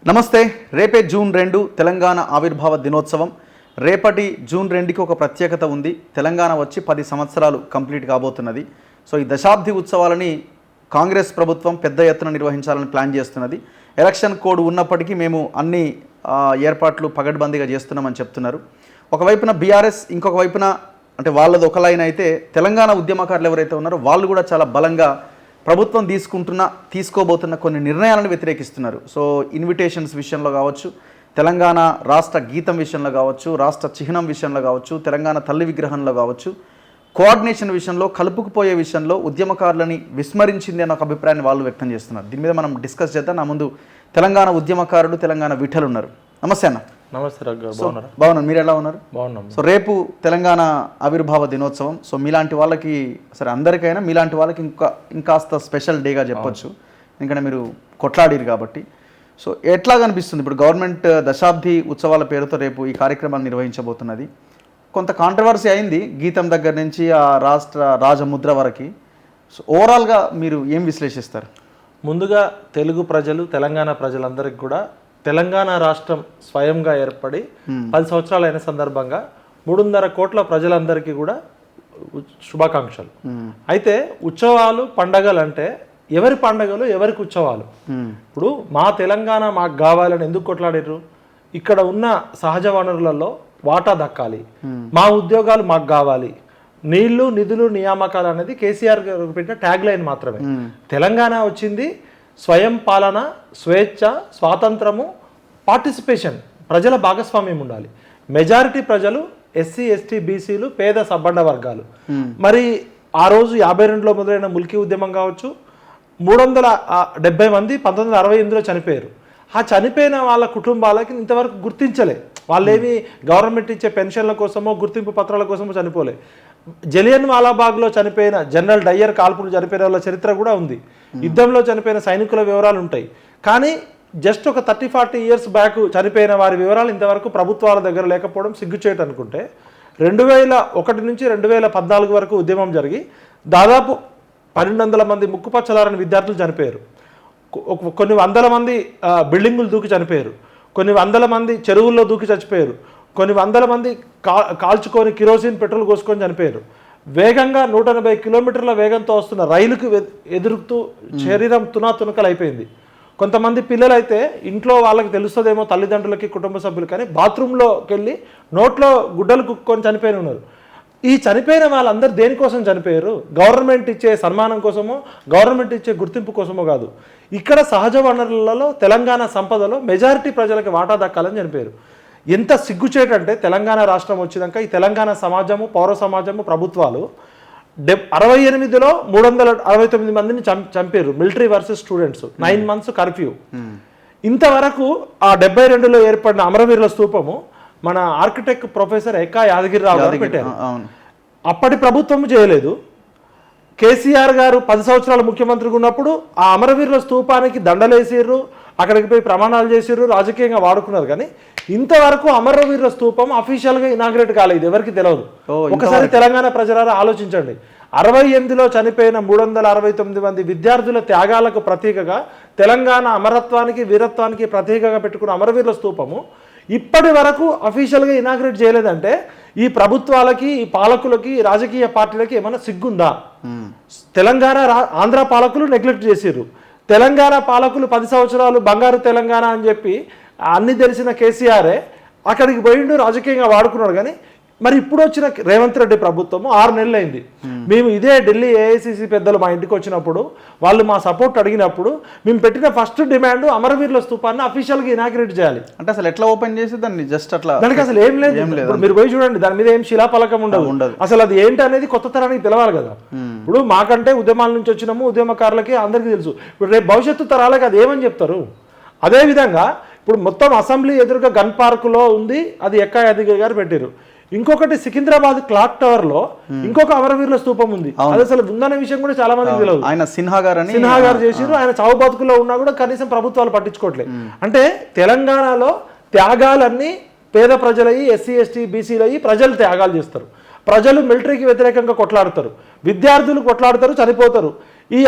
నమస్తే. రేపే జూన్ 2 తెలంగాణ ఆవిర్భావ దినోత్సవం. రేపటి జూన్ 2కి ఒక ప్రత్యేకత ఉంది. తెలంగాణ వచ్చి 10 సంవత్సరాలు కంప్లీట్ కాబోతున్నది. సో ఈ దశాబ్ది ఉత్సవాలని కాంగ్రెస్ ప్రభుత్వం పెద్ద ఎత్తున నిర్వహించాలని ప్లాన్ చేస్తున్నది. ఎలక్షన్ కోడ్ ఉన్నప్పటికీ మేము అన్ని ఏర్పాట్లు పగడ్బందీగా చేస్తున్నామని చెప్తున్నారు. ఒకవైపున బీఆర్ఎస్, ఇంకొక వైపున అంటే వాళ్ళది ఒక లైన్ అయితే తెలంగాణ ఉద్యమకారులు ఎవరైతే ఉన్నారో వాళ్ళు కూడా చాలా బలంగా ప్రభుత్వం తీసుకోబోతున్న కొన్ని నిర్ణయాలను వ్యతిరేకిస్తున్నారు. సో ఇన్విటేషన్స్ విషయంలో కావచ్చు, తెలంగాణ రాష్ట్ర గీతం విషయంలో కావచ్చు, రాష్ట్ర చిహ్నం విషయంలో కావచ్చు, తెలంగాణ తల్లి విగ్రహంలో కావచ్చు, కోఆర్డినేషన్ విషయంలో, కలుపుకుపోయే విషయంలో ఉద్యమకారులని విస్మరించింది అన్న ఒక అభిప్రాయాన్ని వాళ్ళు వ్యక్తం చేస్తున్నారు. దీని మీద మనం డిస్కస్ చేద్దాం. నా ముందు తెలంగాణ ఉద్యమకారుడు, తెలంగాణ విఠలు ఉన్నారు. నమస్తే అన్న. నమస్తే రఘు గారు. బాగున్నారు, మీరు ఎలా ఉన్నారు? బాగున్నాం. సో రేపు తెలంగాణ ఆవిర్భావ దినోత్సవం. సో మీలాంటి వాళ్ళకి, సరే అందరికైనా మీలాంటి వాళ్ళకి ఇంకాస్త స్పెషల్ డేగా చెప్పొచ్చు, ఎందుకంటే మీరు కొట్లాడిరు కాబట్టి. సో ఎట్లా కనిపిస్తుంది ఇప్పుడు గవర్నమెంట్ దశాబ్ది ఉత్సవాల పేరుతో రేపు ఈ కార్యక్రమాన్ని నిర్వహించబోతున్నది? కొంత కాంట్రవర్సీ అయింది, గీతం దగ్గర నుంచి ఆ రాష్ట్ర రాజముద్ర వరకు. సో ఓవరాల్గా మీరు ఏం విశ్లేషిస్తారు? ముందుగా తెలుగు ప్రజలు, తెలంగాణ ప్రజలందరికీ కూడా తెలంగాణ రాష్ట్రం స్వయంగా ఏర్పడి 10 సంవత్సరాలు అయిన సందర్భంగా 3.5 కోట్ల ప్రజలందరికీ కూడా శుభాకాంక్షలు. అయితే ఉత్సవాలు, పండగలు అంటే ఎవరి పండగలు, ఎవరికి ఉత్సవాలు? ఇప్పుడు మా తెలంగాణ మాకు కావాలని ఎందుకు కొట్లాడారు? ఇక్కడ ఉన్న సహజ వనరులలో వాటా దక్కాలి, మా ఉద్యోగాలు మాకు కావాలి, నీళ్లు, నిధులు, నియామకాలు అనేది కేసీఆర్ గారు పెట్టిన ట్యాగ్ లైన్ మాత్రమే. తెలంగాణ వచ్చింది స్వయం పాలన, స్వేచ్ఛ, స్వాతంత్రము, పార్టిసిపేషన్, ప్రజల భాగస్వామ్యం ఉండాలి. మెజారిటీ ప్రజలు ఎస్సీ, ఎస్టీ, బీసీలు, పేద సబ్బండ వర్గాలు. మరి ఆ రోజు 52లో మొదలైన ముల్కీ ఉద్యమం కావచ్చు, 370 మంది 1968లో చనిపోయారు. ఆ చనిపోయిన వాళ్ళ కుటుంబాలకి ఇంతవరకు గుర్తించలే. వాళ్ళేమి గవర్నమెంట్ ఇచ్చే పెన్షన్ల కోసమో, గుర్తింపు పత్రాల కోసమో చనిపోలే. జలియన్ వాలాబాగ్లో చనిపోయిన జనరల్ డయ్యర్ కాల్పులు చనిపోయిన వాళ్ళ చరిత్ర కూడా ఉంది. యుద్ధంలో చనిపోయిన సైనికుల వివరాలు ఉంటాయి. కానీ జస్ట్ ఒక 30-40 ఇయర్స్ బ్యాక్ చనిపోయిన వారి వివరాలు ఇంతవరకు ప్రభుత్వాల దగ్గర లేకపోవడం సిగ్గుచేటు అనుకుంటే, 2001 నుంచి 2014 వరకు ఉద్యమం జరిగి దాదాపు 1200 మంది ముక్కుపచ్చలారని విద్యార్థులు చనిపోయారు. కొన్ని వందల మంది బిల్డింగులు దూకి చనిపోయారు. కొన్ని వందల మంది చెరువుల్లో దూకి చచ్చిపోయారు. కొన్ని వందల మంది కాల్చుకొని కిరోసిన్, పెట్రోల్ కోసుకొని చనిపోయారు. వేగంగా 180 కిలోమీటర్ల వేగంతో వస్తున్న రైలుకు ఎదురుతూ శరీరం తునాతునకలు అయిపోయింది. కొంతమంది పిల్లలైతే ఇంట్లో వాళ్ళకి తెలుస్తుందేమో, తల్లిదండ్రులకి, కుటుంబ సభ్యులు, కానీ బాత్రూంలోకి వెళ్ళి నోట్లో గుడ్డలు కుక్కొని చనిపోయిన ఉన్నారు. ఈ చనిపోయిన వాళ్ళందరూ దేనికోసం చనిపోయారు? గవర్నమెంట్ ఇచ్చే సన్మానం కోసమో, గవర్నమెంట్ ఇచ్చే గుర్తింపు కోసమో కాదు. ఇక్కడ సహజ వనరులలో, తెలంగాణ సంపదలో మెజారిటీ ప్రజలకు వాటా దక్కాలని చనిపోయారు. ఎంత సిగ్గుచేటంటే తెలంగాణ రాష్ట్రం వచ్చినాక ఈ తెలంగాణ సమాజము, పౌర సమాజము, ప్రభుత్వాలు 68లో 369 మందిని చంపారు. Military versus students, 9 months curfew. ఇంతవరకు ఆ 72లో ఏర్పడిన అమరవీరుల స్తూపము మన ఆర్కిటెక్ట్ ప్రొఫెసర్ ఎక్కా యాదగిరిరావు గారు పెట్టారు. అప్పటి ప్రభుత్వం చేయలేదు. కేసీఆర్ గారు 10 సంవత్సరాలు ముఖ్యమంత్రిగా ఉన్నప్పుడు ఆ అమరవీరుల స్తూపానికి దండలేసిర్రు, అక్కడికి పోయి ప్రమాణాలు చేసిర్రు, రాజకీయంగా వాడుకున్నారు. కానీ ఇంతవరకు అమరవీరుల స్తూపం అఫీషియల్గా ఇనాగ్రేట్ కాలేదు, ఎవరికి తెలియదు. ఒకసారి తెలంగాణ ప్రజలారా ఆలోచించండి. 68లో చనిపోయిన 369 మంది విద్యార్థుల త్యాగాలకు ప్రతీకగా, తెలంగాణ అమరత్వానికి, వీరత్వానికి ప్రతీకగా పెట్టుకున్న అమరవీరుల స్తూపము ఇప్పటి వరకు అఫీషియల్గా ఇనాగ్రేట్ చేయలేదంటే ఈ ప్రభుత్వాలకి, ఈ పాలకులకి, రాజకీయ పార్టీలకి ఏమైనా సిగ్గుందా? తెలంగాణ ఆంధ్ర పాలకులు నెగ్లెక్ట్ చేసిర్రు. తెలంగాణ పాలకులు 10 సంవత్సరాలు బంగారు తెలంగాణ అని చెప్పి అన్ని తెలిసిన కేసీఆరే అక్కడికి పోయిండు, రాజకీయంగా వాడుకున్నాడు. కానీ మరి ఇప్పుడు వచ్చిన రేవంత్ రెడ్డి ప్రభుత్వము 6 నెలలు అయింది. మేము ఇదే ఢిల్లీ ఏఐసిసి పెద్దలు మా ఇంటికి వచ్చినప్పుడు, వాళ్ళు మా సపోర్ట్ అడిగినప్పుడు మేము పెట్టిన ఫస్ట్ డిమాండ్ అమరవీరుల స్తూపాన్ని అఫీషియల్గా ఇనాగ్రేట్ చేయాలి. అంటే అసలు ఎట్లా ఓపెన్ చేసి దాన్ని జస్ట్ అట్లా, దానికి అసలు ఏం లేదు. మీరు పోయి చూడండి, దాని మీద ఏం శిలాఫలకం ఉండదు. అసలు అది ఏంటి అనేది కొత్త తరానికి తెలవాలి కదా. ఇప్పుడు మాకంటే ఉద్యమాల నుంచి వచ్చినాము, ఉద్యమకారులకి అందరికీ తెలుసు. ఇప్పుడు రేపు భవిష్యత్తు తరాలకి అది ఏమని చెప్తారు? అదేవిధంగా ఇప్పుడు మొత్తం అసెంబ్లీ ఎదురుగా గన్ పార్కులో ఉంది, అది ఎక్కా యాదగిరి గారు పెట్టారు. ఇంకొకటి సికింద్రాబాద్ క్లాక్ టవర్ లో ఇంకొక అమరవీరుల స్తూపం ఉంది. అది అసలు ఉందనే విషయం కూడా చాలా మందికి తెలియదు. ఆయన సిన్హా గారు చేసిరు. ఆయన చావు బతుకులో ఉన్నా కూడా కనీసం ప్రభుత్వాలు పట్టించుకోవట్లేదు. అంటే తెలంగాణలో త్యాగాలన్నీ పేద ప్రజలయ్యి, ఎస్సీ, ఎస్టీ, బీసీలయ్యి ప్రజలు త్యాగాలు చేస్తారు. ప్రజలు మిలిటరీకి వ్యతిరేకంగా కొట్లాడతారు, విద్యార్థులు కొట్లాడతారు, చనిపోతారు. ఈ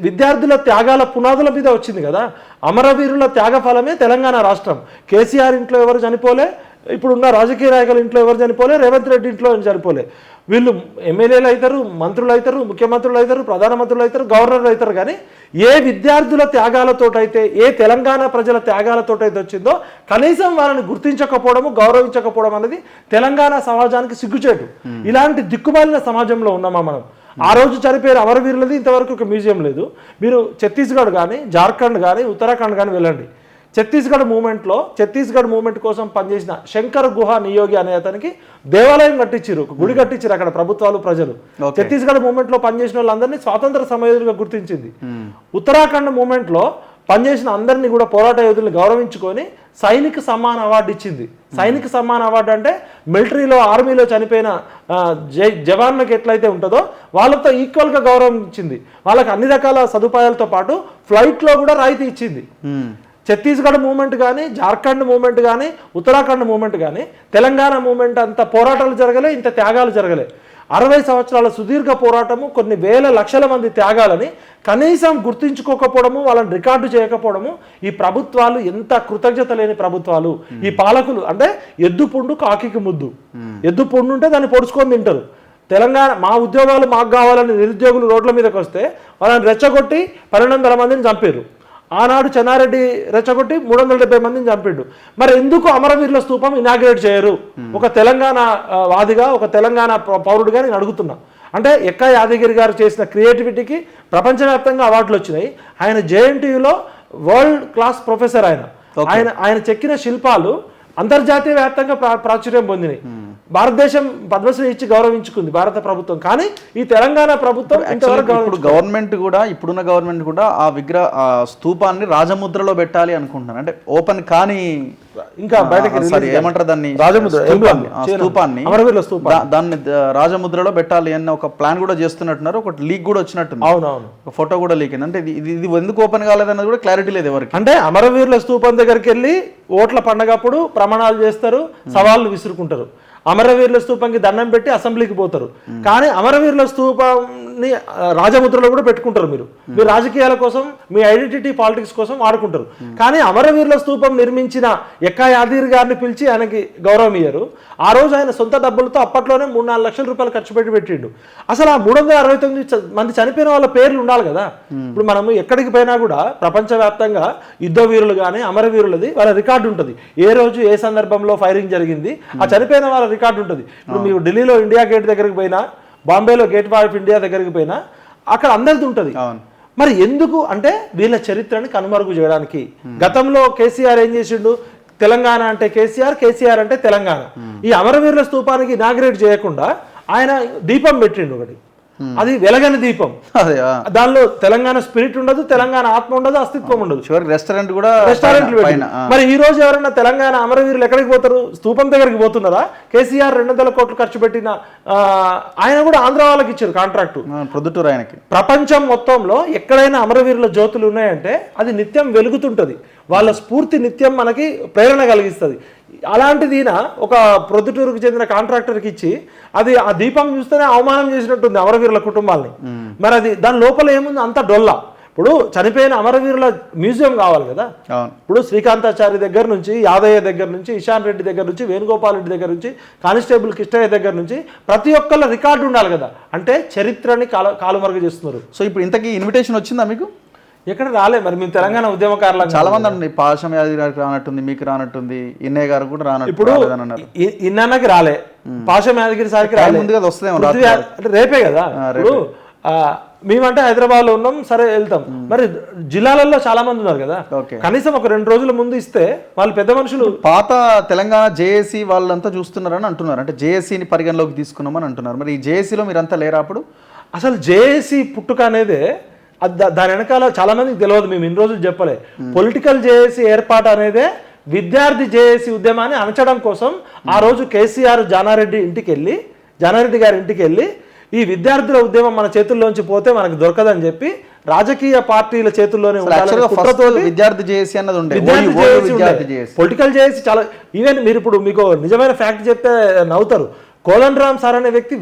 విద్యార్థుల త్యాగాల పునాదుల మీద వచ్చింది కదా. అమరవీరుల త్యాగ ఫలమే తెలంగాణ రాష్ట్రం. కేసీఆర్ ఇంట్లో ఎవరు చనిపోలే, ఇప్పుడున్న రాజకీయ నాయకుల ఇంట్లో ఎవరు చనిపోలే, రేవంత్ రెడ్డి ఇంట్లో చనిపోలే. వీళ్ళు ఎమ్మెల్యేలు అవుతారు, మంత్రులు అవుతారు, ముఖ్యమంత్రులు అవుతారు, ప్రధానమంత్రులు అవుతారు, గవర్నర్లు అవుతారు. కానీ ఏ విద్యార్థుల త్యాగాలతోటైతే, ఏ తెలంగాణ ప్రజల త్యాగాలతోటైతే వచ్చిందో కనీసం వాళ్ళని గుర్తించకపోవడము, గౌరవించకపోవడం అనేది తెలంగాణ సమాజానికి సిగ్గుచేటు. ఇలాంటి దిక్కుమాలిన సమాజంలో ఉన్నామా మనం? ఆ రోజు చనిపోయారు అమరవీరులది ఇంతవరకు ఒక మ్యూజియం లేదు. మీరు ఛత్తీస్గఢ్ కానీ, జార్ఖండ్ కానీ, ఉత్తరాఖండ్ కానీ వెళ్ళండి. ఛత్తీస్గఢ్ మూవ్మెంట్ కోసం పనిచేసిన శంకర్ గుహ నియోగి అనే అతనికి దేవాలయం కట్టించారు, ఒక గుడి కట్టించారు అక్కడ ప్రభుత్వాలు, ప్రజలు. ఛత్తీస్గఢ్ మూవ్మెంట్లో పనిచేసిన వాళ్ళందరినీ స్వాతంత్ర సమరయోధులుగా గుర్తించింది. ఉత్తరాఖండ్ మూవ్మెంట్లో పనిచేసిన అందరినీ కూడా పోరాట యోధుల్ని గౌరవించుకొని సైనిక సమ్మాన్ అవార్డు ఇచ్చింది. సైనిక సమ్మాన్ అవార్డు అంటే మిలిటరీలో, ఆర్మీలో చనిపోయిన జవాన్లకు ఎట్లయితే ఉంటుందో వాళ్ళతో ఈక్వల్గా గౌరవం ఇచ్చింది. వాళ్ళకి అన్ని రకాల సదుపాయాలతో పాటు ఫ్లైట్లో కూడా రాయితీ ఇచ్చింది. ఛత్తీస్గఢ్ మూవ్మెంట్ కానీ, జార్ఖండ్ మూవ్మెంట్ కానీ, ఉత్తరాఖండ్ మూవ్మెంట్ కానీ, తెలంగాణ మూవ్మెంట్ అంత పోరాటాలు జరగలే, ఇంత త్యాగాలు జరగలే. 60 సంవత్సరాల సుదీర్ఘ పోరాటము, కొన్ని వేల లక్షల మంది త్యాగాలని కనీసం గుర్తించుకోకపోవడము, వాళ్ళని రికార్డు చేయకపోవడము, ఈ ప్రభుత్వాలు ఎంత కృతజ్ఞత లేని ప్రభుత్వాలు. ఈ పాలకులు అంటే ఎద్దు పుండు కాకికి ముద్దు. ఎద్దు పుండు ఉంటే దాన్ని పొడుచుకొని తింటారు. తెలంగాణ మా ఉద్యోగాలు మాకు కావాలని నిరుద్యోగులు రోడ్ల మీదకి వస్తే వాళ్ళని రెచ్చగొట్టి 1200 మందిని చంపారు. ఆనాడు చెన్నారెడ్డి రెచ్చగొట్టి 370 మందిని చంపిండు. మరి ఎందుకు అమరవీరుల స్తూపం ఇనాగ్రేట్ చేయరు? ఒక తెలంగాణ వాదిగా, ఒక తెలంగాణ పౌరుడిగా నేను అడుగుతున్నా. అంటే ఎక్కా యాదగిరి గారు చేసిన క్రియేటివిటీకి ప్రపంచవ్యాప్తంగా అవార్డులు వచ్చినాయి. ఆయన జేఎన్టీయూలో వరల్డ్ క్లాస్ ప్రొఫెసర్. ఆయన చెక్కిన శిల్పాలు అంతర్జాతీయ వ్యాప్తంగా ప్రాచుర్యం పొందినాయి. భారతదేశం పద్మశ్రీ ఇచ్చి గౌరవించుకుంది భారత ప్రభుత్వం. కానీ ఈ తెలంగాణ ప్రభుత్వం ఇప్పుడు గవర్నమెంట్ కూడా, ఇప్పుడున్న గవర్నమెంట్ కూడా ఆ స్తూపాన్ని రాజముద్రలో పెట్టాలి అనుకుంటున్నాను. అంటే ఓపెన్ కానీ ఇంకా బయటకి ఏమంటారు దాన్ని, స్తూపాన్ని దాన్ని రాజముద్రలో పెట్టాలి అన్న ఒక ప్లాన్ కూడా చేస్తున్నట్టున్నారు. ఒక లీక్ కూడా వచ్చినట్టుంది. అవునవును, ఫోటో కూడా లీక్ అయింది. అంటే ఇది ఎందుకు ఓపెన్ కాలేదన్నది కూడా క్లారిటీ లేదు ఎవరికి. అంటే అమరవీరుల స్తూపం దగ్గరికి వెళ్ళి ఓట్ల పండగప్పుడు ప్రమాణాలు చేస్తారు, సవాళ్ళు విసురుకుంటారు. అమరవీరుల స్తూపానికి దండం పెట్టి అసెంబ్లీకి పోతారు. కానీ అమరవీరుల స్తూపాన్ని రాజముద్రలో కూడా పెట్టుకుంటారు. మీరు రాజకీయాల కోసం, మీ ఐడెంటిటీ పాలిటిక్స్ కోసం వాడుకుంటారు. కానీ అమరవీరుల స్తూపం నిర్మించిన ఎక్కా యాదగిరి గారిని పిలిచి ఆయనకి గౌరవం ఇయ్యరు. ఆ రోజు ఆయన సొంత డబ్బులతో అప్పట్లోనే 3-4 లక్షల రూపాయలు ఖర్చు పెట్టిండు. అసలు ఆ 369 మంది చనిపోయిన వాళ్ళ పేర్లు ఉండాలి కదా. ఇప్పుడు మనము ఎక్కడికి పోయినా కూడా ప్రపంచవ్యాప్తంగా యుద్ధ వీరులు కానీ, అమరవీరులది వాళ్ళ రికార్డు ఉంటుంది. ఏ రోజు ఏ సందర్భంలో ఫైరింగ్ జరిగింది, ఆ చనిపోయిన వాళ్ళ రికార్డు ఉంటుంది. ఇప్పుడు మీరు ఢిల్లీలో ఇండియా గేట్ దగ్గరికి పోయినా, బాంబేలో గేట్ ఆఫ్ ఇండియా దగ్గరికి పోయినా అక్కడ అందరిది ఉంటుంది. మరి ఎందుకు అంటే వీళ్ళ చరిత్రని కనుమరుగు చేయడానికి. గతంలో కేసీఆర్ ఏం చేసిండు? తెలంగాణ అంటే కేసీఆర్, కేసీఆర్ అంటే తెలంగాణ. ఈ అమరవీరుల స్తూపానికి ఇనాగ్రేట్ చేయకుండా ఆయన దీపం పెట్టిండు ఒకటి. అది వెలగని దీపం. దానిలో తెలంగాణ స్పిరిట్ ఉండదు, తెలంగాణ ఆత్మ ఉండదు, అస్తిత్వం ఉండదు. రెస్టారెంట్ మరి ఈ రోజు ఎవరైనా తెలంగాణ అమరవీరులు ఎక్కడికి పోతారు? స్తూపం దగ్గరికి పోతున్నారా? కేసీఆర్ 200 కోట్లు ఖర్చు పెట్టిన ఆయన కూడా ఆంధ్ర వాళ్ళకి ఇచ్చారు కాంట్రాక్టు, ప్రొద్దుటూరు ఆయనకి. ప్రపంచం మొత్తంలో ఎక్కడైనా అమరవీరుల జ్యోతులు ఉన్నాయంటే అది నిత్యం వెలుగుతుంటది. వాళ్ళ స్ఫూర్తి నిత్యం మనకి ప్రేరణ కలిగిస్తుంది. అలాంటిది ఒక ప్రొద్దుటూరుకు చెందిన కాంట్రాక్టర్కి ఇచ్చి అది ఆ దీపం చూస్తేనే అవమానం చేసినట్టుంది అమరవీరుల కుటుంబాలని. మరి అది దాని లోపల ఏముంది? అంత డొల్లా. ఇప్పుడు చనిపోయిన అమరవీరుల మ్యూజియం కావాలి కదా. ఇప్పుడు శ్రీకాంతాచారి దగ్గర నుంచి, యాదయ్య దగ్గర నుంచి, ఇషాన్ రెడ్డి దగ్గర నుంచి, వేణుగోపాల్ రెడ్డి దగ్గర నుంచి, కానిస్టేబుల్ కిష్టయ్య దగ్గర నుంచి ప్రతి ఒక్కళ్ళ రికార్డు ఉండాలి కదా. అంటే చరిత్రని కాలుమరుగు చేస్తున్నారు. సో ఇప్పుడు ఇంతకీ ఇన్విటేషన్ వచ్చిందా మీకు? ఎక్కడ రాలే. మరి మేము తెలంగాణ ఉద్యమకారులు చాలా మంది అండి, పాషం యాదగిరి గారికి రానట్టుంది, మీకు రానట్టుంది, ఇన్నయ్య గారు కూడా రానట్టు. ఇప్పుడు ఇన్నన్నకి రాలే, పాషం యాదగిరి సార్కి రాలే. ముందుగా వస్తుందేమో, అంటే రేపే కదా. ఇప్పుడు మేమంటే హైదరాబాద్ లో ఉన్నాం, సరే వెళ్తాం. మరి జిల్లాలలో చాలా మంది ఉన్నారు కదా, కనీసం ఒక 2 రోజుల ముందు ఇస్తే వాళ్ళు పెద్ద మనుషులు. పాత తెలంగాణ జేఏసీ వాళ్ళంతా చూస్తున్నారని అంటున్నారు. అంటే జేఏసీని పరిగణలోకి తీసుకున్నామని అంటున్నారు. మరి ఈ జేఏసీలో మీరంతా లేరా? అప్పుడు అసలు జేఏసీ పుట్టుక అనేదే దాని వెనకాల చాలా మందికి తెలియదు. మేము ఇన్ని రోజులు చెప్పలే. పొలిటికల్ జేఏసీ ఏర్పాటు అనేదే విద్యార్థి జేఏసీ ఉద్యమాన్ని అణచడం కోసం ఆ రోజు కేసీఆర్ జానారెడ్డి గారి ఇంటికి వెళ్ళి ఈ విద్యార్థుల ఉద్యమం మన చేతుల్లోంచి పోతే మనకు దొరకదని చెప్పి రాజకీయ పార్టీల చేతుల్లోనే విద్యార్థి జేఏసీ అన్నది ఉండే. పొలిటికల్ జేఏసీ చాలా. ఈవెన్ మీరు ఇప్పుడు మీకు నిజమైన ఫ్యాక్ట్ చెప్తే నవ్వుతారు. కోదండరామ్ సార్ అనే వ్యక్తి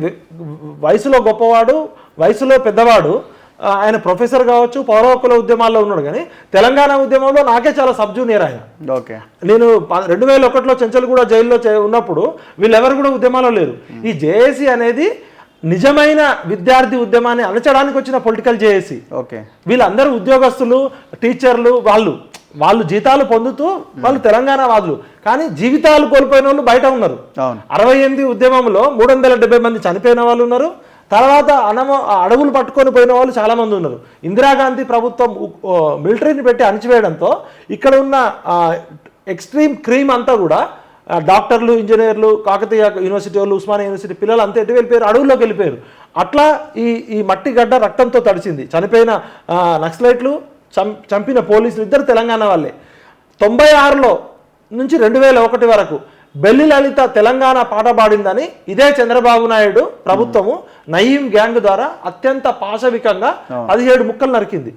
వయసులో గొప్పవాడు, వయసులో పెద్దవాడు, ఆయన ప్రొఫెసర్ కావచ్చు, పౌర హక్కుల ఉద్యమాల్లో ఉన్నాడు, కానీ తెలంగాణ ఉద్యమంలో నాకే చాలా సబ్ జూనియర్ ఆయన. ఓకే, నేను 2001లో చెంచల్గూడ జైల్లో ఉన్నప్పుడు వీళ్ళెవరు కూడా ఉద్యమాల్లో లేరు. ఈ జేఏసీ అనేది నిజమైన విద్యార్థి ఉద్యమాన్ని అణచడానికి వచ్చిన పొలిటికల్ జేఏసీ. ఓకే, వీళ్ళందరూ ఉద్యోగస్తులు, టీచర్లు, వాళ్ళు జీతాలు పొందుతూ వాళ్ళు తెలంగాణ వాదులు, కానీ జీవితాలు కోల్పోయిన వాళ్ళు బయట ఉన్నారు. 68 ఉద్యమంలో 370 మంది చనిపోయిన వాళ్ళు ఉన్నారు. తర్వాత అడవులు పట్టుకొని పోయిన వాళ్ళు చాలా మంది ఉన్నారు. ఇందిరాగాంధీ ప్రభుత్వం మిలిటరీని పెట్టి అణచివేయడంతో ఇక్కడ ఉన్న ఎక్స్ట్రీమ్ క్రీమ్ అంతా కూడా డాక్టర్లు, ఇంజనీర్లు, కాకతీయ యూనివర్సిటీ వాళ్ళు, ఉస్మానియా యూనివర్సిటీ పిల్లలు అంతా ఎటు వెళ్ళిపోయారు, అడవుల్లోకి వెళ్ళిపోయారు. అట్లా ఈ మట్టి గడ్డ రక్తంతో తడిచింది. చనిపోయిన నక్సలైట్లు, చంపిన పోలీసులు ఇద్దరు తెలంగాణ వాళ్ళే. 96లో నుంచి 2001 వరకు బెల్లి లలిత తెలంగాణ పాట పాడిందని ఇదే చంద్రబాబు నాయుడు ప్రభుత్వము నయీం గ్యాంగ్ ద్వారా అత్యంత పాశవికంగా 17 ముక్కలు నరికింది.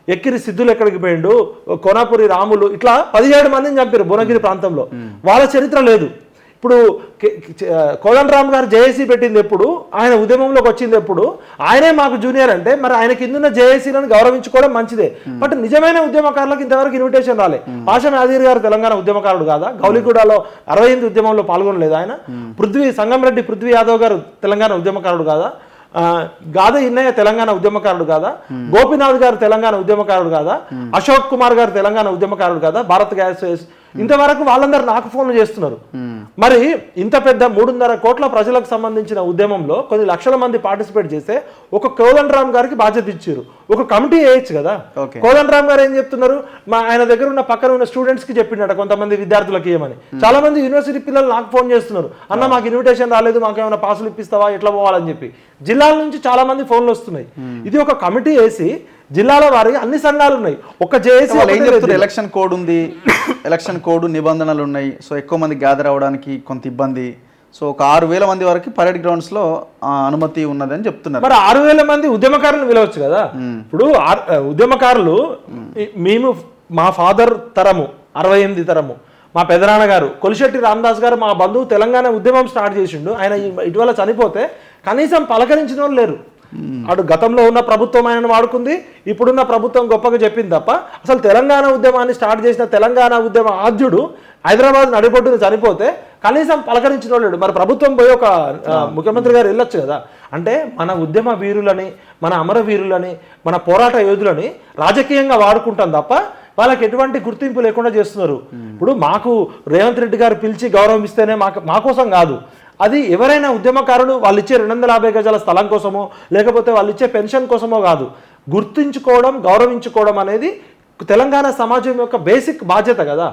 ఎక్కిరి సిద్ధులు ఎక్కడికి పోయిండు, కోనాపురి రాములు, ఇట్లా 17 మందిని చంపారు భువనగిరి ప్రాంతంలో. వాళ్ళ చరిత్ర లేదు. ఇప్పుడు కోదండరామ్ గారు జేఏసీ పెట్టింది ఎప్పుడు, ఆయన ఉద్యమంలోకి వచ్చింది ఎప్పుడు, ఆయనే మాకు జూనియర్ అంటే మరి ఆయన కిందున్న జేఏసీలను గౌరవించుకోవడం మంచిదే. బట్ నిజమైన ఉద్యమకారులకు ఇంతవరకు ఇన్విటేషన్ రాలే. పాషం యాదగిరి గారు తెలంగాణ ఉద్యమకారుడు కాదా? గౌలిగూడలో 68 ఉద్యమంలో పాల్గొనలేదు ఆయన? సంగంరెడ్డి పృథ్వీ యాదవ్ గారు తెలంగాణ ఉద్యమకారుడు కాదా? గాద ఇన్నయ్య తెలంగాణ ఉద్యమకారుడు కాదా? గోపీనాథ్ గారు తెలంగాణ ఉద్యమకారుడు కాదా? అశోక్ కుమార్ గారు తెలంగాణ ఉద్యమకారుడు కాదా? భారత్ గ్యాస్ ఇంతవరకు వాళ్ళందరూ నాకు ఫోన్లు చేస్తున్నారు. మరి ఇంత పెద్ద 3.5 కోట్ల ప్రజలకు సంబంధించిన ఉద్యమంలో కొన్ని లక్షల మంది పార్టిసిపేట్ చేస్తే ఒక కోదండరామ్ గారికి బాధ్యత ఇచ్చారు, ఒక కమిటీ వేయచ్చు కదా. కోదండరామ్ గారు ఏం చెప్తున్నారు, ఆయన దగ్గర ఉన్న పక్కన ఉన్న స్టూడెంట్స్ కి చెప్పిండట కొంతమంది విద్యార్థులకి ఏమని. చాలా మంది యూనివర్సిటీ పిల్లలు నాకు ఫోన్ చేస్తున్నారు, అన్న మాకు ఇన్విటేషన్ రాలేదు, మాకు ఏమైనా పాసులు ఇప్పిస్తావా, ఎట్లా పోవాలని చెప్పి. జిల్లాల నుంచి చాలా మంది ఫోన్లు వస్తున్నాయి. ఇది ఒక కమిటీ వేసి జిల్లాల వారికి అన్ని సంఘాలు ఉన్నాయి, ఒక జేఏసీ ఎలక్షన్ కోడ్ ఉంది, ఎలక్షన్ కోడ్ నిబంధనలు ఉన్నాయి. సో ఎక్కువ మంది గ్యాదర్ అవ్వడానికి కొంత ఇబ్బంది. సో ఒక 6,000 మంది వరకు పరేడ్ గ్రౌండ్స్ లో అనుమతి ఉన్నదని చెప్తున్నారు. మరి 6,000 మంది ఉద్యమకారులను పిలవచ్చు కదా. ఇప్పుడు ఉద్యమకారులు మేము, మా ఫాదర్ తరము 68 తరము, మా పెదనాన్న గారు కొలిశెట్టి రామదాస్ గారు మా బంధువు తెలంగాణ ఉద్యమం స్టార్ట్ చేసిండు. ఆయన ఇటీవల చనిపోతే కనీసం పలకరించిన వాళ్ళు లేరు. అటు గతంలో ఉన్న ప్రభుత్వం ఆయనను వాడుకుంది, ఇప్పుడున్న ప్రభుత్వం గొప్పగా చెప్పింది తప్ప అసలు తెలంగాణ ఉద్యమాన్ని స్టార్ట్ చేసిన తెలంగాణ ఉద్యమ ఆద్యుడు హైదరాబాద్ నడిబొడ్డును చనిపోతే కనీసం పలకరించిన వాళ్ళు. మరి ప్రభుత్వం పోయి ఒక ముఖ్యమంత్రి గారు వెళ్ళొచ్చు కదా. అంటే మన ఉద్యమ వీరులని, మన అమరవీరులని, మన పోరాట యోధులని రాజకీయంగా వాడుకుంటాం తప్ప వాళ్ళకి ఎటువంటి గుర్తింపు లేకుండా చేస్తున్నారు. ఇప్పుడు మాకు రేవంత్ రెడ్డి గారు పిలిచి గౌరవం ఇస్తేనే మా కోసం కాదు, అది ఎవరైనా ఉద్యమకారుడు వాళ్ళు ఇచ్చే 250 గజాల స్థలం కోసమో లేకపోతే వాళ్ళు ఇచ్చే పెన్షన్ కోసమో కాదు, గుర్తించుకోవడం, గౌరవించుకోవడం అనేది తెలంగాణ సమాజం యొక్క బేసిక్ బాధ్యత కదా.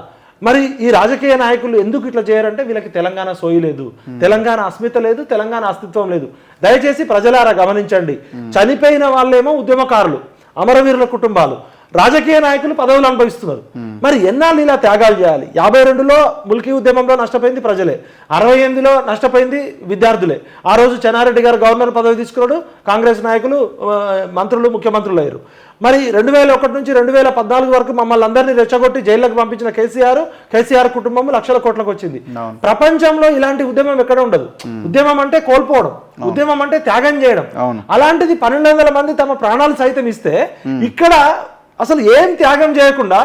మరి ఈ రాజకీయ నాయకులు ఎందుకు ఇట్లా చేయరంటే వీళ్ళకి తెలంగాణ సోయి లేదు, తెలంగాణ అస్మిత లేదు, తెలంగాణ అస్తిత్వం లేదు. దయచేసి ప్రజలారా గమనించండి, చనిపోయిన వాళ్ళేమో ఉద్యమకారులు, అమరవీరుల కుటుంబాలు, రాజకీయ నాయకులు పదవులు అనుభవిస్తున్నారు. మరి ఎన్నాళ్ళు ఇలా త్యాగాలు చేయాలి? 52లో ముల్కీ ఉద్యమంలో నష్టపోయింది ప్రజలే, 68లో నష్టపోయింది విద్యార్థులే. ఆ రోజు చెన్నారెడ్డి గారు గవర్నర్ పదవి తీసుకున్నాడు, కాంగ్రెస్ నాయకులు మంత్రులు ముఖ్యమంత్రులు అయ్యారు. మరి 2001 నుంచి 2014 వరకు మమ్మల్ని అందరినీ రెచ్చగొట్టి జైల్లోకి పంపించిన కేసీఆర్ కుటుంబం లక్షల కోట్లకు వచ్చింది. ప్రపంచంలో ఇలాంటి ఉద్యమం ఎక్కడ ఉండదు. ఉద్యమం అంటే కోల్పోవడం, ఉద్యమం అంటే త్యాగం చేయడం. అలాంటిది 1,200 మంది తమ ప్రాణాలు సైతం ఇస్తే ఇక్కడ అసలు ఏం త్యాగం చేయకుండా,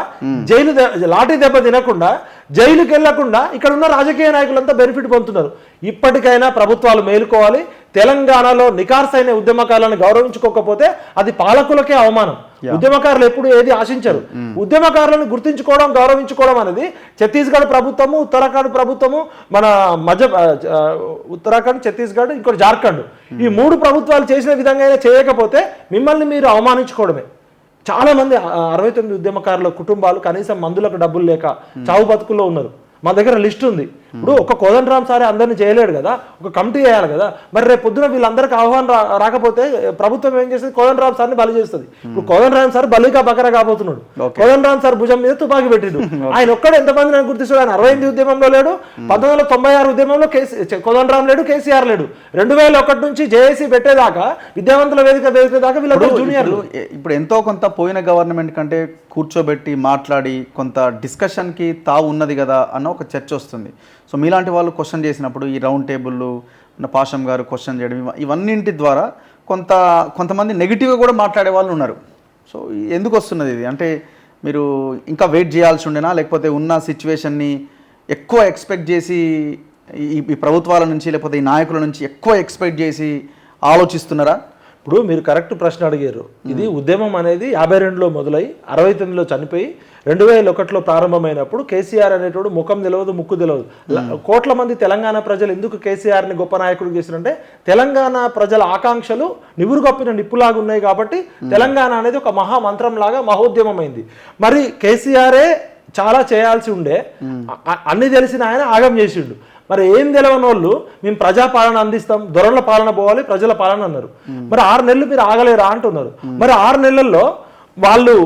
లాఠీ దెబ్బ తినకుండా, జైలుకి వెళ్లకుండా ఇక్కడ ఉన్న రాజకీయ నాయకులంతా బెనిఫిట్ పొందుతున్నారు. ఇప్పటికైనా ప్రభుత్వాలు మేలుకోవాలి. తెలంగాణలో నికార్సైన ఉద్యమకారులను గౌరవించుకోకపోతే అది పాలకులకే అవమానం. ఉద్యమకారులు ఎప్పుడు ఏది ఆశించరు. ఉద్యమకారులను గుర్తించుకోవడం, గౌరవించుకోవడం అనేది ఛత్తీస్గఢ్ ప్రభుత్వము, ఉత్తరాఖండ్ ప్రభుత్వము, మన ఉత్తరాఖండ్, ఛత్తీస్గఢ్, ఇంకోటి జార్ఖండ్, ఈ 3 ప్రభుత్వాలు చేసిన విధంగా చేయకపోతే మిమ్మల్ని మీరు అవమానించుకోవడమే. చాలా మంది 69 ఉద్యమకారుల కుటుంబాలు కనీసం మందులకు డబ్బులు లేక చావు బతుకుల్లో ఉన్నారు. మా దగ్గర లిస్ట్ ఉంది. ఇప్పుడు ఒక కోదండరామ్ సారే అందరినీ చేయలేడు కదా, ఒక కమిటీ వేయాలి కదా. మరి రేపు పొద్దున వీళ్ళందరికీ ఆహ్వానం రాకపోతే ప్రభుత్వం ఏం చేస్తుంది? కోదండరామ్ సార్ని బలి చేస్తుంది. ఇప్పుడు కోదండరామ్ సార్ బలిగా బకరా కాబోతున్నాడు. కోదండరామ్ సార్ భుజం మీద తుపాకీ పెట్టిండు. ఆయన ఒక్కడు ఎంతమంది నేను గుర్తిస్తాడు? ఆయన 68 ఉద్యమంలో లేడు, 1996 ఉద్యమంలో కోదండరామ్ లేడు, కేసీఆర్ లేడు. 2001 నుంచి జేఏసీ పెట్టేదాకా, విద్యావంతుల వేదిక దాకా వీళ్ళందరూ జూనియర్లు. ఇప్పుడు ఎంతో కొంత పోయిన గవర్నమెంట్ కంటే కూర్చోబెట్టి మాట్లాడి కొంత డిస్కషన్కి తావు ఉన్నది కదా అన్న ఒక చర్చ వస్తుంది. సో మీలాంటి వాళ్ళు క్వశ్చన్ చేసినప్పుడు ఈ రౌండ్ టేబుల్ పాషం గారు క్వశ్చన్ చేయడం, ఇవన్నింటి ద్వారా కొంతమంది నెగిటివ్గా కూడా మాట్లాడే వాళ్ళు ఉన్నారు. సో ఎందుకు వస్తున్నది ఇది? అంటే మీరు ఇంకా వెయిట్ చేయాల్సి ఉండేనా, లేకపోతే ఉన్న సిచ్యువేషన్ని ఎక్కువ ఎక్స్పెక్ట్ చేసి ఈ ప్రభుత్వాల నుంచి లేకపోతే ఈ నాయకుల నుంచి ఎక్కువ ఎక్స్పెక్ట్ చేసి ఆలోచిస్తున్నారా? ఇప్పుడు మీరు కరెక్ట్ ప్రశ్న అడిగారు. ఇది ఉద్యమం అనేది 52లో మొదలై 69లో చనిపోయి 2001లో ప్రారంభమైనప్పుడు కేసీఆర్ అనేటోడు ముఖం తెలియదు, ముక్కు తెలియదు. కోట్ల మంది తెలంగాణ ప్రజలు ఎందుకు కేసీఆర్ని గొప్ప నాయకుడు చేసినంటే తెలంగాణ ప్రజల ఆకాంక్షలు నివురుగప్పిన నిప్పులాగా ఉన్నాయి కాబట్టి తెలంగాణ అనేది ఒక మహామంత్రం లాగా మహోద్యమమైంది. మరి కేసీఆరే చాలా చేయాల్సి ఉండే, అన్ని తెలిసిన ఆయన ఆగం చేసిండు. మరి ఏం తెలవని వాళ్ళు మేము ప్రజాపాలన అందిస్తాం, దొరల పాలన పోవాలి, ప్రజల పాలన అన్నారు. మరి 6 నెలలు మీరు ఆగలేరా అంటున్నారు. మరి 6 నెలల్లో వాళ్ళు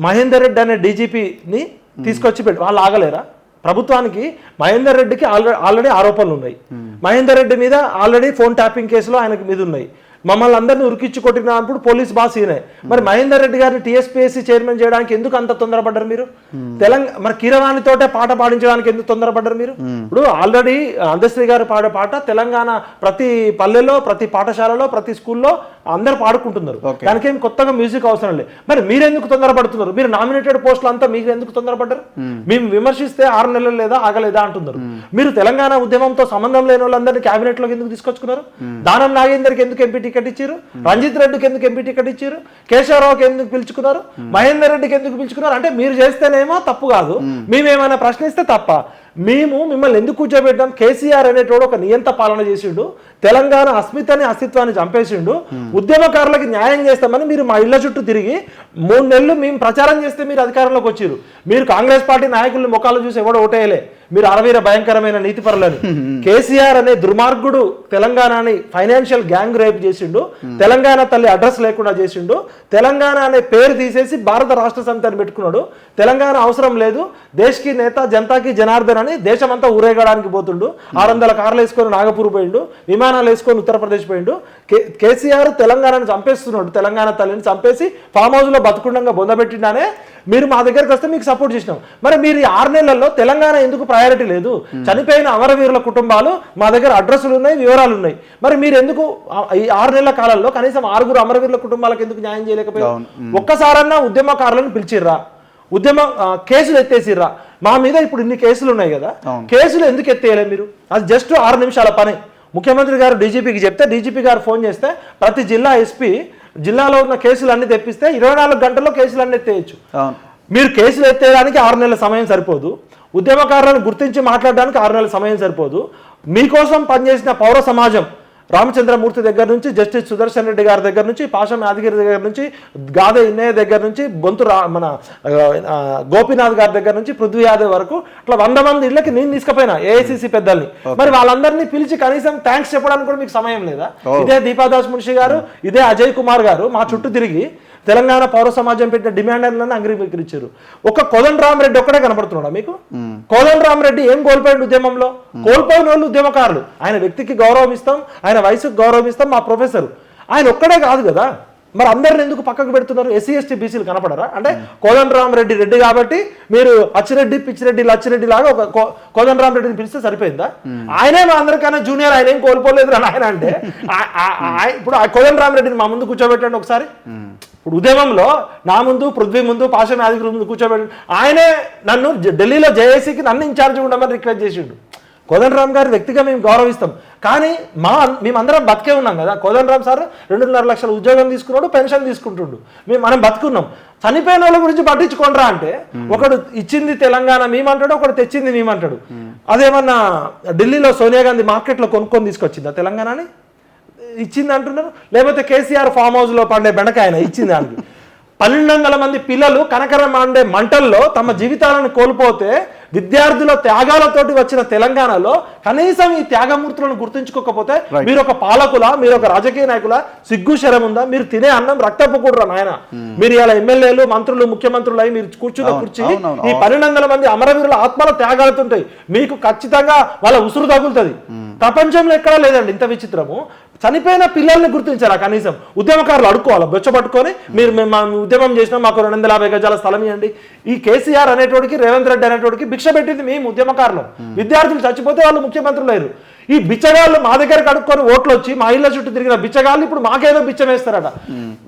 మహేందర్ రెడ్డి అనే డీజీపీని తీసుకొచ్చి పెట్టి వాళ్ళు ఆగలేరా? ప్రభుత్వానికి మహేందర్ రెడ్డికి ఆల్రెడీ ఆరోపణలు ఉన్నాయి. మహేందర్ రెడ్డి మీద ఆల్రెడీ ఫోన్ ట్యాపింగ్ కేసులో ఆయనకు మీద ఉన్నాయి. మమ్మల్ని అందరినీ ఉరికిచ్చి కొట్టినప్పుడు పోలీస్ బాస్ ఈయనే. మరి మహేందర్ రెడ్డి గారిని టీఎస్పీఎస్సీ చైర్మన్ చేయడానికి ఎందుకు అంత తొందరపడ్డారు మీరు? మరి కీరవాణితోటే పాట పాడించడానికి ఎందుకు తొందరపడ్డారు మీరు? ఇప్పుడు ఆల్రెడీ అందశ్రీ గారు పాడే పాట తెలంగాణ ప్రతి పల్లెలో, ప్రతి పాఠశాలలో, ప్రతి స్కూల్లో అందరు పాడుకుంటున్నారు. దానికి ఏం కొత్తగా మ్యూజిక్ అవసరం లేదు. మరి మీరెందుకు తొందరపడుతున్నారు? మీరు నామినేటెడ్ పోస్టులు అంతా మీరు ఎందుకు తొందరపడ్డారు? మేము విమర్శిస్తే 6 నెలలు లేదా ఆగలేదా అంటున్నారు. మీరు తెలంగాణ ఉద్యమంతో సంబంధం లేని వాళ్ళందరినీ క్యాబినెట్ లోకి ఎందుకు తీసుకొచ్చుకున్నారు? దానం నాగేందర్కి ఎందుకు ఎంపీ టికెట్ ఇచ్చారు? రంజిత్ రెడ్డికి ఎందుకు ఎంపీ టికెట్ ఇచ్చారు? కేశవరావుకి ఎందుకు పిలుచుకున్నారు? మహేందర్ రెడ్డికి ఎందుకు పిలుచుకున్నారు? అంటే మీరు చేస్తేనేమో తప్పు కాదు, మేమేమైనా ప్రశ్నిస్తే తప్ప. మేము మిమ్మల్ని ఎందుకు కూర్చోబెట్టాం? కేసీఆర్ అనేటోడు ఒక నియంత పాలన చేసిండు, తెలంగాణ అస్తిత్వాన్ని చంపేసిండు. ఉద్యమకారులకి న్యాయం చేస్తామని మీరు మా ఇళ్ల చుట్టూ తిరిగి 3 నెలలు మేము ప్రచారం చేస్తే మీరు అధికారంలోకి వచ్చారు. మీరు కాంగ్రెస్ పార్టీ నాయకుల్ని ముఖాలు చూసి ఎవడో ఓటేయలే. మీరు అరవీర భయంకరమైన నీతిపరులని. కేసీఆర్ అనే దుర్మార్గుడు తెలంగాణని ఫైనాన్షియల్ గ్యాంగ్ రేప్ చేసిండు, తెలంగాణ తల్లి అడ్రస్ లేకుండా చేసిండు, తెలంగాణ అనే పేరు తీసేసి భారత రాష్ట్ర సమితి అని పెట్టుకున్నాడు. తెలంగాణ అవసరం లేదు, దేశ్కి నేత జనతాకి జనార్దన్ అని దేశమంతా ఊరేగడానికి పోతుండు. 600 కార్లు వేసుకొని నాగపూర్ పోయిండు, విమానాలు వేసుకొని ఉత్తరప్రదేశ్ పోయిండు. కేసీఆర్ తెలంగాణను చంపేస్తున్నాడు, తెలంగాణ తల్లిని చంపేసి ఫామ్ హౌస్ లో బతుకుండంగా బొందబెట్టిండానే మీరు మా దగ్గరికి వస్తే మీకు సపోర్ట్ చేసినాం. మరి మీరు ఈ 6 నెలల్లో తెలంగాణ ఎందుకు ప్రయారిటీ లేదు? చనిపోయిన అమరవీరుల కుటుంబాలు మా దగ్గర అడ్రస్లు ఉన్నాయి, వివరాలు ఉన్నాయి. మరి మీరు ఎందుకు ఈ 6 నెలల కాలంలో కనీసం 6 అమరవీరుల కుటుంబాలకు ఎందుకు న్యాయం చేయలేకపోయారు? ఒక్కసారన్నా ఉద్యమకారులను పిలిచిర్రా? కేసులు ఎత్తేసిర్రా? మా మీద ఇప్పుడు ఇన్ని కేసులు ఉన్నాయి కదా, కేసులు ఎందుకు ఎత్తేయలే మీరు? అది జస్ట్ 6 నిమిషాల పని. ముఖ్యమంత్రి గారు డీజీపీకి చెప్తే డీజీపీ గారు ఫోన్ చేస్తే ప్రతి జిల్లా ఎస్పీ జిల్లాలో ఉన్న కేసులన్నీ తెప్పిస్తే 24 గంటల్లో కేసులన్నీ ఎత్తేయచ్చు. మీరు కేసులు ఎత్తేయడానికి 6 నెలల సమయం సరిపోదు, ఉద్యమకారులను గుర్తించి మాట్లాడడానికి 6 నెలల సమయం సరిపోదు. మీకోసం పనిచేసిన పౌర సమాజం రామచంద్రమూర్తి దగ్గర నుంచి జస్టిస్ సుదర్శన్ రెడ్డి గారి దగ్గర నుంచి, పాషం యాదగిరి దగ్గర నుంచి, గాదే ఇన్నయ్య దగ్గర నుంచి, మన గోపీనాథ్ గారి దగ్గర నుంచి పృథ్వీ యాదవ్ వరకు అట్లా 100 మంది ఇళ్ళకి నేను తీసుకుపోయినా ఏఐసిసి పెద్దల్ని. మరి వాళ్ళందరినీ పిలిచి కనీసం థ్యాంక్స్ చెప్పడానికి కూడా మీకు సమయం లేదా? ఇదే దీపాదాస్ మున్షి గారు, ఇదే అజయ్ కుమార్ గారు మా చుట్టూ తిరిగి తెలంగాణ పౌర సమాజం పెట్టిన డిమాండ్లను అంగీకరించారు. ఒక కోదండరామరెడ్డి ఒక్కడే కనపడుతున్నాడా మీకు? కోదండరామరెడ్డి ఏం కోల్పోయాడు ఉద్యమంలో? కోల్పోయిన వాళ్ళు ఉద్యమకారులు. ఆయన వ్యక్తికి గౌరవం ఇస్తాం, ఆయన వయసుకు గౌరవం ఇస్తాం, మా ప్రొఫెసర్. ఆయన ఒక్కడే కాదు కదా, మరి అందరిని ఎందుకు పక్కకు పెడుతున్నారు? ఎస్సీ ఎస్టీ బీసీలు కనపడరా? అంటే కోదండరామరెడ్డి రెడ్డి కాబట్టి మీరు అచ్చిరెడ్డి పిచ్చిరెడ్డి లచ్చిరెడ్డి లాగా ఒక కోదండరామరెడ్డిని పిలిస్తే సరిపోయిందా? ఆయనే మా అందరికన్నా జూనియర్, ఆయన ఏం కోల్పోలేదు అని ఆయన అంటే ఇప్పుడు ఆ కోదండరామరెడ్డిని మా ముందు కూర్చోబెట్టండి ఒకసారి. ఇప్పుడు ఉద్యమంలో నా ముందు, పృథ్వీ ముందు, పాషం యాదగిరి ముందు కూర్చోబెట్టండి. ఆయనే నన్ను ఢిల్లీలో జేఏసీకి నన్ను ఇన్ఛార్జ్ ఉండమని రిక్వెస్ట్ చేసిండు. కోదండరామ్ గారి వ్యక్తిగా మేము గౌరవిస్తాం, కానీ మేమందరం బతికే ఉన్నాం కదా. కోదండరామ్ సార్ 2.5 లక్షల ఉద్యోగం తీసుకున్నాడు, పెన్షన్ తీసుకుంటుండు, మనం బతుకున్నాం. చనిపోయిన వాళ్ళ గురించి పట్టించుకోండిరా అంటే ఒకడు ఇచ్చింది తెలంగాణ మేమంటాడు, ఒకడు తెచ్చింది మేమంటాడు. అదేమన్నా ఢిల్లీలో సోనియా గాంధీ మార్కెట్లో కొనుక్కొని తీసుకొచ్చిందా తెలంగాణని? ఇచ్చింది అంటున్నారు. లేకపోతే కేసీఆర్ ఫామ్ హౌస్ లో పండే బెండకాయన ఇచ్చింది దానికి. 1200 మంది పిల్లలు కనకరం మండే మంటల్లో తమ జీవితాలను కోల్పోతే విద్యార్థుల త్యాగాలతోటి వచ్చిన తెలంగాణలో కనీసం ఈ త్యాగమూర్తులను గుర్తుంచుకోకపోతే మీరు ఒక పాలకుల, మీరు ఒక రాజకీయ నాయకుల సిగ్గు శరం ఉందా? మీరు తినే అన్నం రక్తపు కూడరా నాయన? మీరు ఇలా ఎమ్మెల్యేలు, మంత్రులు, ముఖ్యమంత్రులు అయి మీరు కూర్చున్న కుర్చీ ఈ 1200 మంది అమరవీరుల ఆత్మల త్యాగాలతుంటాయి. మీకు ఖచ్చితంగా వాళ్ళ ఉసురు తగులుతుంది. ప్రపంచంలో ఎక్కడా లేదండి ఇంత విచిత్రము. చనిపోయిన పిల్లల్ని గుర్తించారా? కనీసం ఉద్యమకారులు అడుక్కోవాలి బొచ్చబట్టుకొని, మీరు మేము ఉద్యమం చేసినా మాకు 250 గజాల స్థలం ఇవ్వండి. ఈ కేసీఆర్ అనేటోడికి, రేవంత్ రెడ్డి అనేటోడికి భిక్ష పెట్టింది మేము ఉద్యమకారులు. విద్యార్థులు చచ్చిపోతే వాళ్ళు ముఖ్యమంత్రులు లేరు. ఈ బిచ్చగాళ్ళు మా దగ్గర కడుక్కొని ఓట్లు వచ్చి మా ఇళ్ళ చుట్టూ తిరిగిన బిచ్చగాళ్ళు ఇప్పుడు మాకేదో బిచ్చం వేస్తారట.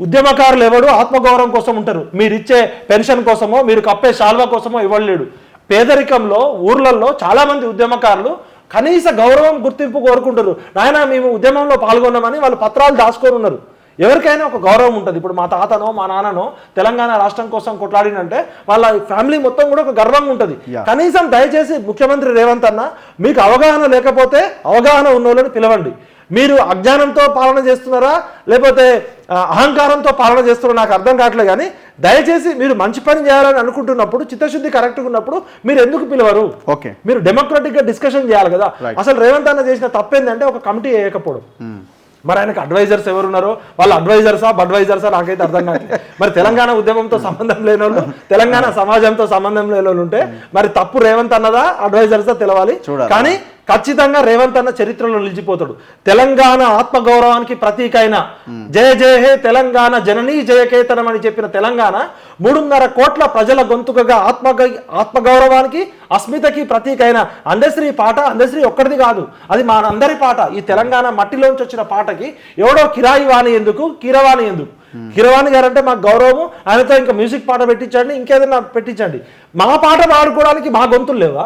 ఉద్యమకారులు ఎవడు ఆత్మగౌరవం కోసం ఉంటారు, మీరు ఇచ్చే పెన్షన్ కోసమో మీరు కప్పే శాల్వా కోసమో ఇవ్వలేడు. పేదరికంలో ఊర్లలో చాలా మంది ఉద్యమకారులు కనీస గౌరవం గుర్తింపు కోరుకుంటారు. నాయన మేము ఉద్యమంలో పాల్గొన్నామని వాళ్ళు పత్రాలు దాచుకొని ఉన్నారు. ఎవరికైనా ఒక గౌరవం ఉంటుంది. ఇప్పుడు మా తాతనో మా నాన్ననో తెలంగాణ రాష్ట్రం కోసం కొట్లాడినంటే వాళ్ళ ఫ్యామిలీ మొత్తం కూడా ఒక గర్వంగా ఉంటుంది. కనీసం దయచేసి ముఖ్యమంత్రి రేవంత్ అన్న, మీకు అవగాహన లేకపోతే అవగాహన ఉన్న వాళ్ళని పిలవండి. మీరు అజ్ఞానంతో పాలన చేస్తున్నారా లేకపోతే అహంకారంతో పాలన చేస్తున్నారా నాకు అర్థం కావట్లేదు. కానీ దయచేసి మీరు మంచి పని చేయాలని అనుకుంటున్నప్పుడు, చిత్తశుద్ధి కరెక్ట్గా ఉన్నప్పుడు మీరు ఎందుకు పిలవరు? ఓకే, మీరు డెమోక్రటిక్గా డిస్కషన్ చేయాలి కదా. అసలు రేవంత్ అన్న చేసిన తప్పేందంటే ఒక కమిటీ వేయకపోవడం. మరి ఆయనకు అడ్వైజర్స్ ఎవరున్నారో, వాళ్ళ అడ్వైజర్సా బడ్వైజర్సా నాకైతే అర్థం కావట్లేదు. మరి తెలంగాణ ఉద్యమంతో సంబంధం లేని వాళ్ళు, తెలంగాణ సమాజంతో సంబంధం లేని వాళ్ళు ఉంటే మరి తప్పు రేవంత్ అన్నదా అడ్వైజర్సా తెలవాలి. కానీ ఖచ్చితంగా రేవంత్ అన్న చరిత్రలో నిలిచిపోతాడు. తెలంగాణ ఆత్మగౌరవానికి ప్రతీక అయిన జయ జయ హే తెలంగాణ జననీ జయకేతనం అని చెప్పిన తెలంగాణ 3.5 కోట్ల ప్రజల గొంతుకగా ఆత్మగౌరవానికి అస్మితకి ప్రతీక అయిన అందశ్రీ పాట, అందశ్రీ ఒక్కడిది కాదు, అది మా అందరి పాట. ఈ తెలంగాణ మట్టిలోంచి వచ్చిన పాటకి ఎవడో కిరాయి వాణి ఎందుకు, కీరవాణి ఎందుకు? కీరవాణి గారు అంటే మాకు గౌరవం, ఆయనతో ఇంకా మ్యూజిక్ పాట పెట్టించండి, ఇంకేదైనా పెట్టించండి. మా పాట పాడుకోవడానికి మా గొంతులు లేవా?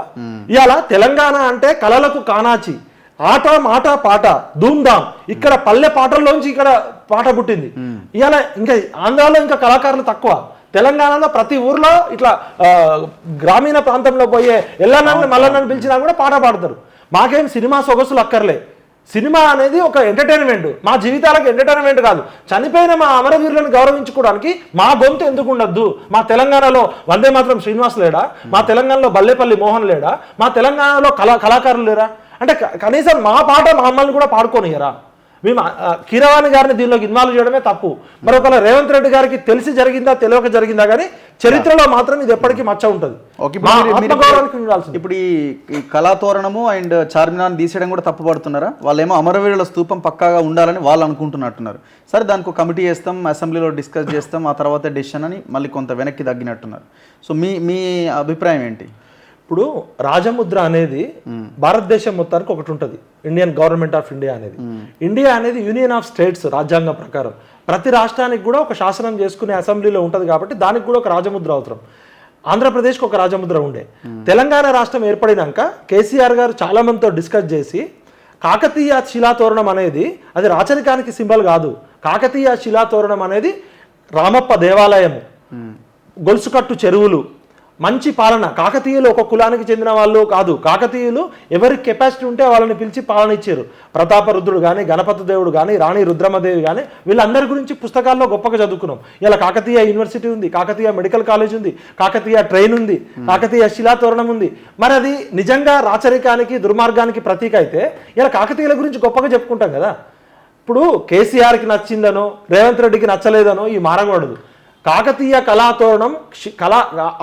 ఇవాళ తెలంగాణ అంటే కళలకు కానాచి, ఆట మాట పాట ధూమ్ధామ్. ఇక్కడ పల్లె పాటల్లోంచి ఇక్కడ పాట పుట్టింది. ఇవాళ ఇంకా ఆంధ్రాలో ఇంకా కళాకారులు తక్కువ. తెలంగాణలో ప్రతి ఊర్లో ఇట్లా గ్రామీణ ప్రాంతంలో పోయే ఎల్లనన్ను మల్లన్నను పిలిచినా కూడా పాట పాడతారు. మాకేం సినిమా సొగసులు అక్కర్లే. సినిమా అనేది ఒక ఎంటర్టైన్మెంట్, మా జీవితాలకు ఎంటర్టైన్మెంట్ కాదు. చనిపోయిన మా అమరవీరులను గౌరవించుకోవడానికి మా గొంతు ఎందుకు ఉండద్దు? మా తెలంగాణలో వందే మాత్రం శ్రీనివాస్ లేడా? మా తెలంగాణలో బల్లేపల్లి మోహన్ లేడా? మా తెలంగాణలో కళాకారులు లేరా? అంటే కనీసం మా పాట మమ్మల్ని కూడా పాడుకోనియరా? మేము కీరవాణి గారిని దీనిలోకి ఇన్వాల్వ్ చేయడమే తప్పు. మరి ఒకవేళ రేవంత్ రెడ్డి గారికి తెలిసి జరిగిందా తెలియక జరిగిందా కానీ చరిత్రలో మాత్రం ఇది ఎప్పటికీ మచ్చ ఉంటుంది. ఇప్పుడు ఈ కళాతోరణము అండ్ చార్మినార్ తీసేయడం కూడా తప్పు పడుతున్నారా? వాళ్ళేమో అమరవీరుల స్తూపం పక్కాగా ఉండాలని వాళ్ళు అనుకుంటున్నట్టున్నారు. సరే, దానికి ఒక కమిటీ చేస్తాం, అసెంబ్లీలో డిస్కస్ చేస్తాం, ఆ తర్వాత డెసిషన్ అని మళ్ళీ కొంత వెనక్కి తగ్గినట్టున్నారు. సో మీ అభిప్రాయం ఏంటి? ఇప్పుడు రాజముద్ర అనేది భారతదేశం మొత్తానికి ఒకటి ఉంటుంది, ఇండియన్ గవర్నమెంట్ ఆఫ్ ఇండియా అనేది. ఇండియా అనేది యూనియన్ ఆఫ్ స్టేట్స్ రాజ్యాంగం ప్రకారం. ప్రతి రాష్ట్రానికి కూడా ఒక శాసనం చేసుకునే అసెంబ్లీలో ఉంటుంది కాబట్టి దానికి కూడా ఒక రాజముద్ర అవసరం. ఆంధ్రప్రదేశ్కి ఒక రాజముద్ర ఉండే. తెలంగాణ రాష్ట్రం ఏర్పడినాక కేసీఆర్ గారు చాలా మందితో డిస్కస్ చేసి కాకతీయ శిలాతోరణం అనేది అది రాచరికానికి సింబల్ కాదు. కాకతీయ శిలాతోరణం అనేది రామప్ప దేవాలయము, గొలుసుకట్టు చెరువులు, మంచి పాలన. కాకతీయులు ఒక కులానికి చెందిన వాళ్ళు కాదు. కాకతీయులు ఎవరి కెపాసిటీ ఉంటే వాళ్ళని పిలిచి పాలన ఇచ్చారు. ప్రతాపరుద్రుడు కానీ, గణపతి దేవుడు కానీ, రాణి రుద్రమదేవి కానీ, వీళ్ళందరి గురించి పుస్తకాల్లో గొప్పగా చదువుకున్నాం. ఇలా కాకతీయ యూనివర్సిటీ ఉంది, కాకతీయ మెడికల్ కాలేజ్ ఉంది, కాకతీయ ట్రైన్ ఉంది, కాకతీయ శిలాతోరణం ఉంది. మరి అది నిజంగా రాచరికానికి దుర్మార్గానికి ప్రతీక అయితే ఇలా కాకతీయుల గురించి గొప్పగా చెప్పుకుంటాం కదా. ఇప్పుడు కేసీఆర్కి నచ్చిందనో రేవంత్ రెడ్డికి నచ్చలేదనో ఈ మారకూడదు. కాకతీయ కళాతోరణం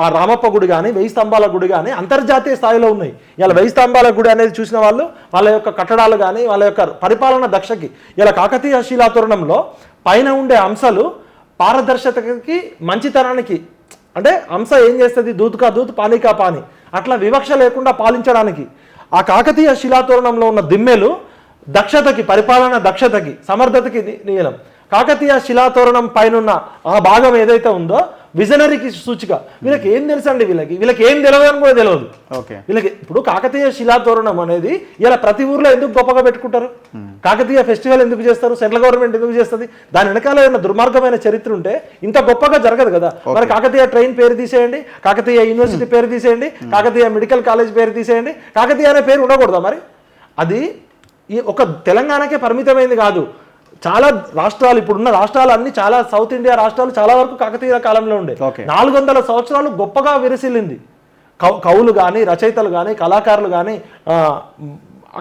ఆ రామప్ప గుడి కానీ, 1000 స్తంభాల గుడి కానీ అంతర్జాతీయ స్థాయిలో ఉన్నాయి. ఇలా 1000 స్తంభాల గుడి అనేది చూసిన వాళ్ళు వాళ్ళ యొక్క కట్టడాలు కానీ, వాళ్ళ యొక్క పరిపాలన దక్షకి, ఇలా కాకతీయ శిలాతోరణంలో పైన ఉండే అంశాలు పారదర్శకతకి, మంచితనానికి, అంటే అంశ ఏం చేస్తుంది, దూత్కా దూత్ పానీకా పాని, అట్లా వివక్ష లేకుండా పాలించడానికి. ఆ కాకతీయ శిలాతోరణంలో ఉన్న దిమ్మెలు దక్షతకి, పరిపాలన దక్షతకి, సమర్థతకి నియమం. కాకతీయ శిలాతోరణం పైన ఆ భాగం ఏదైతే ఉందో విజనరీకి సూచిక. వీళ్ళకి ఏం తెలుసు అండి? వీళ్ళకి ఏం తెలియదు అని కూడా తెలియదు. వీళ్ళకి ఇప్పుడు కాకతీయ శిలాతోరణం అనేది ఇలా ప్రతి ఊర్లో ఎందుకు గొప్పగా పెట్టుకుంటారు? కాకతీయ ఫెస్టివల్ ఎందుకు చేస్తారు? సెంట్రల్ గవర్నమెంట్ ఎందుకు చేస్తుంది? దాని వెనకాల ఉన్న దుర్మార్గమైన చరిత్ర ఉంటే ఇంత గొప్పగా జరగదు కదా. మరి కాకతీయ ట్రైన్ పేరు తీసేయండి, కాకతీయ యూనివర్సిటీ పేరు తీసేయండి, కాకతీయ మెడికల్ కాలేజ్ పేరు తీసేయండి, కాకతీయ అనే పేరు ఉండకూడదా? మరి అది ఒక తెలంగాణకే పరిమితమైంది కాదు. చాలా రాష్ట్రాలు, ఇప్పుడున్న రాష్ట్రాలన్నీ, చాలా సౌత్ ఇండియా రాష్ట్రాలు చాలా వరకు కాకతీయ కాలంలో ఉండే. 400 సంవత్సరాలు గొప్పగా విరసిల్లింది. కవులు కానీ, రచయితలు కానీ, కళాకారులు కానీ,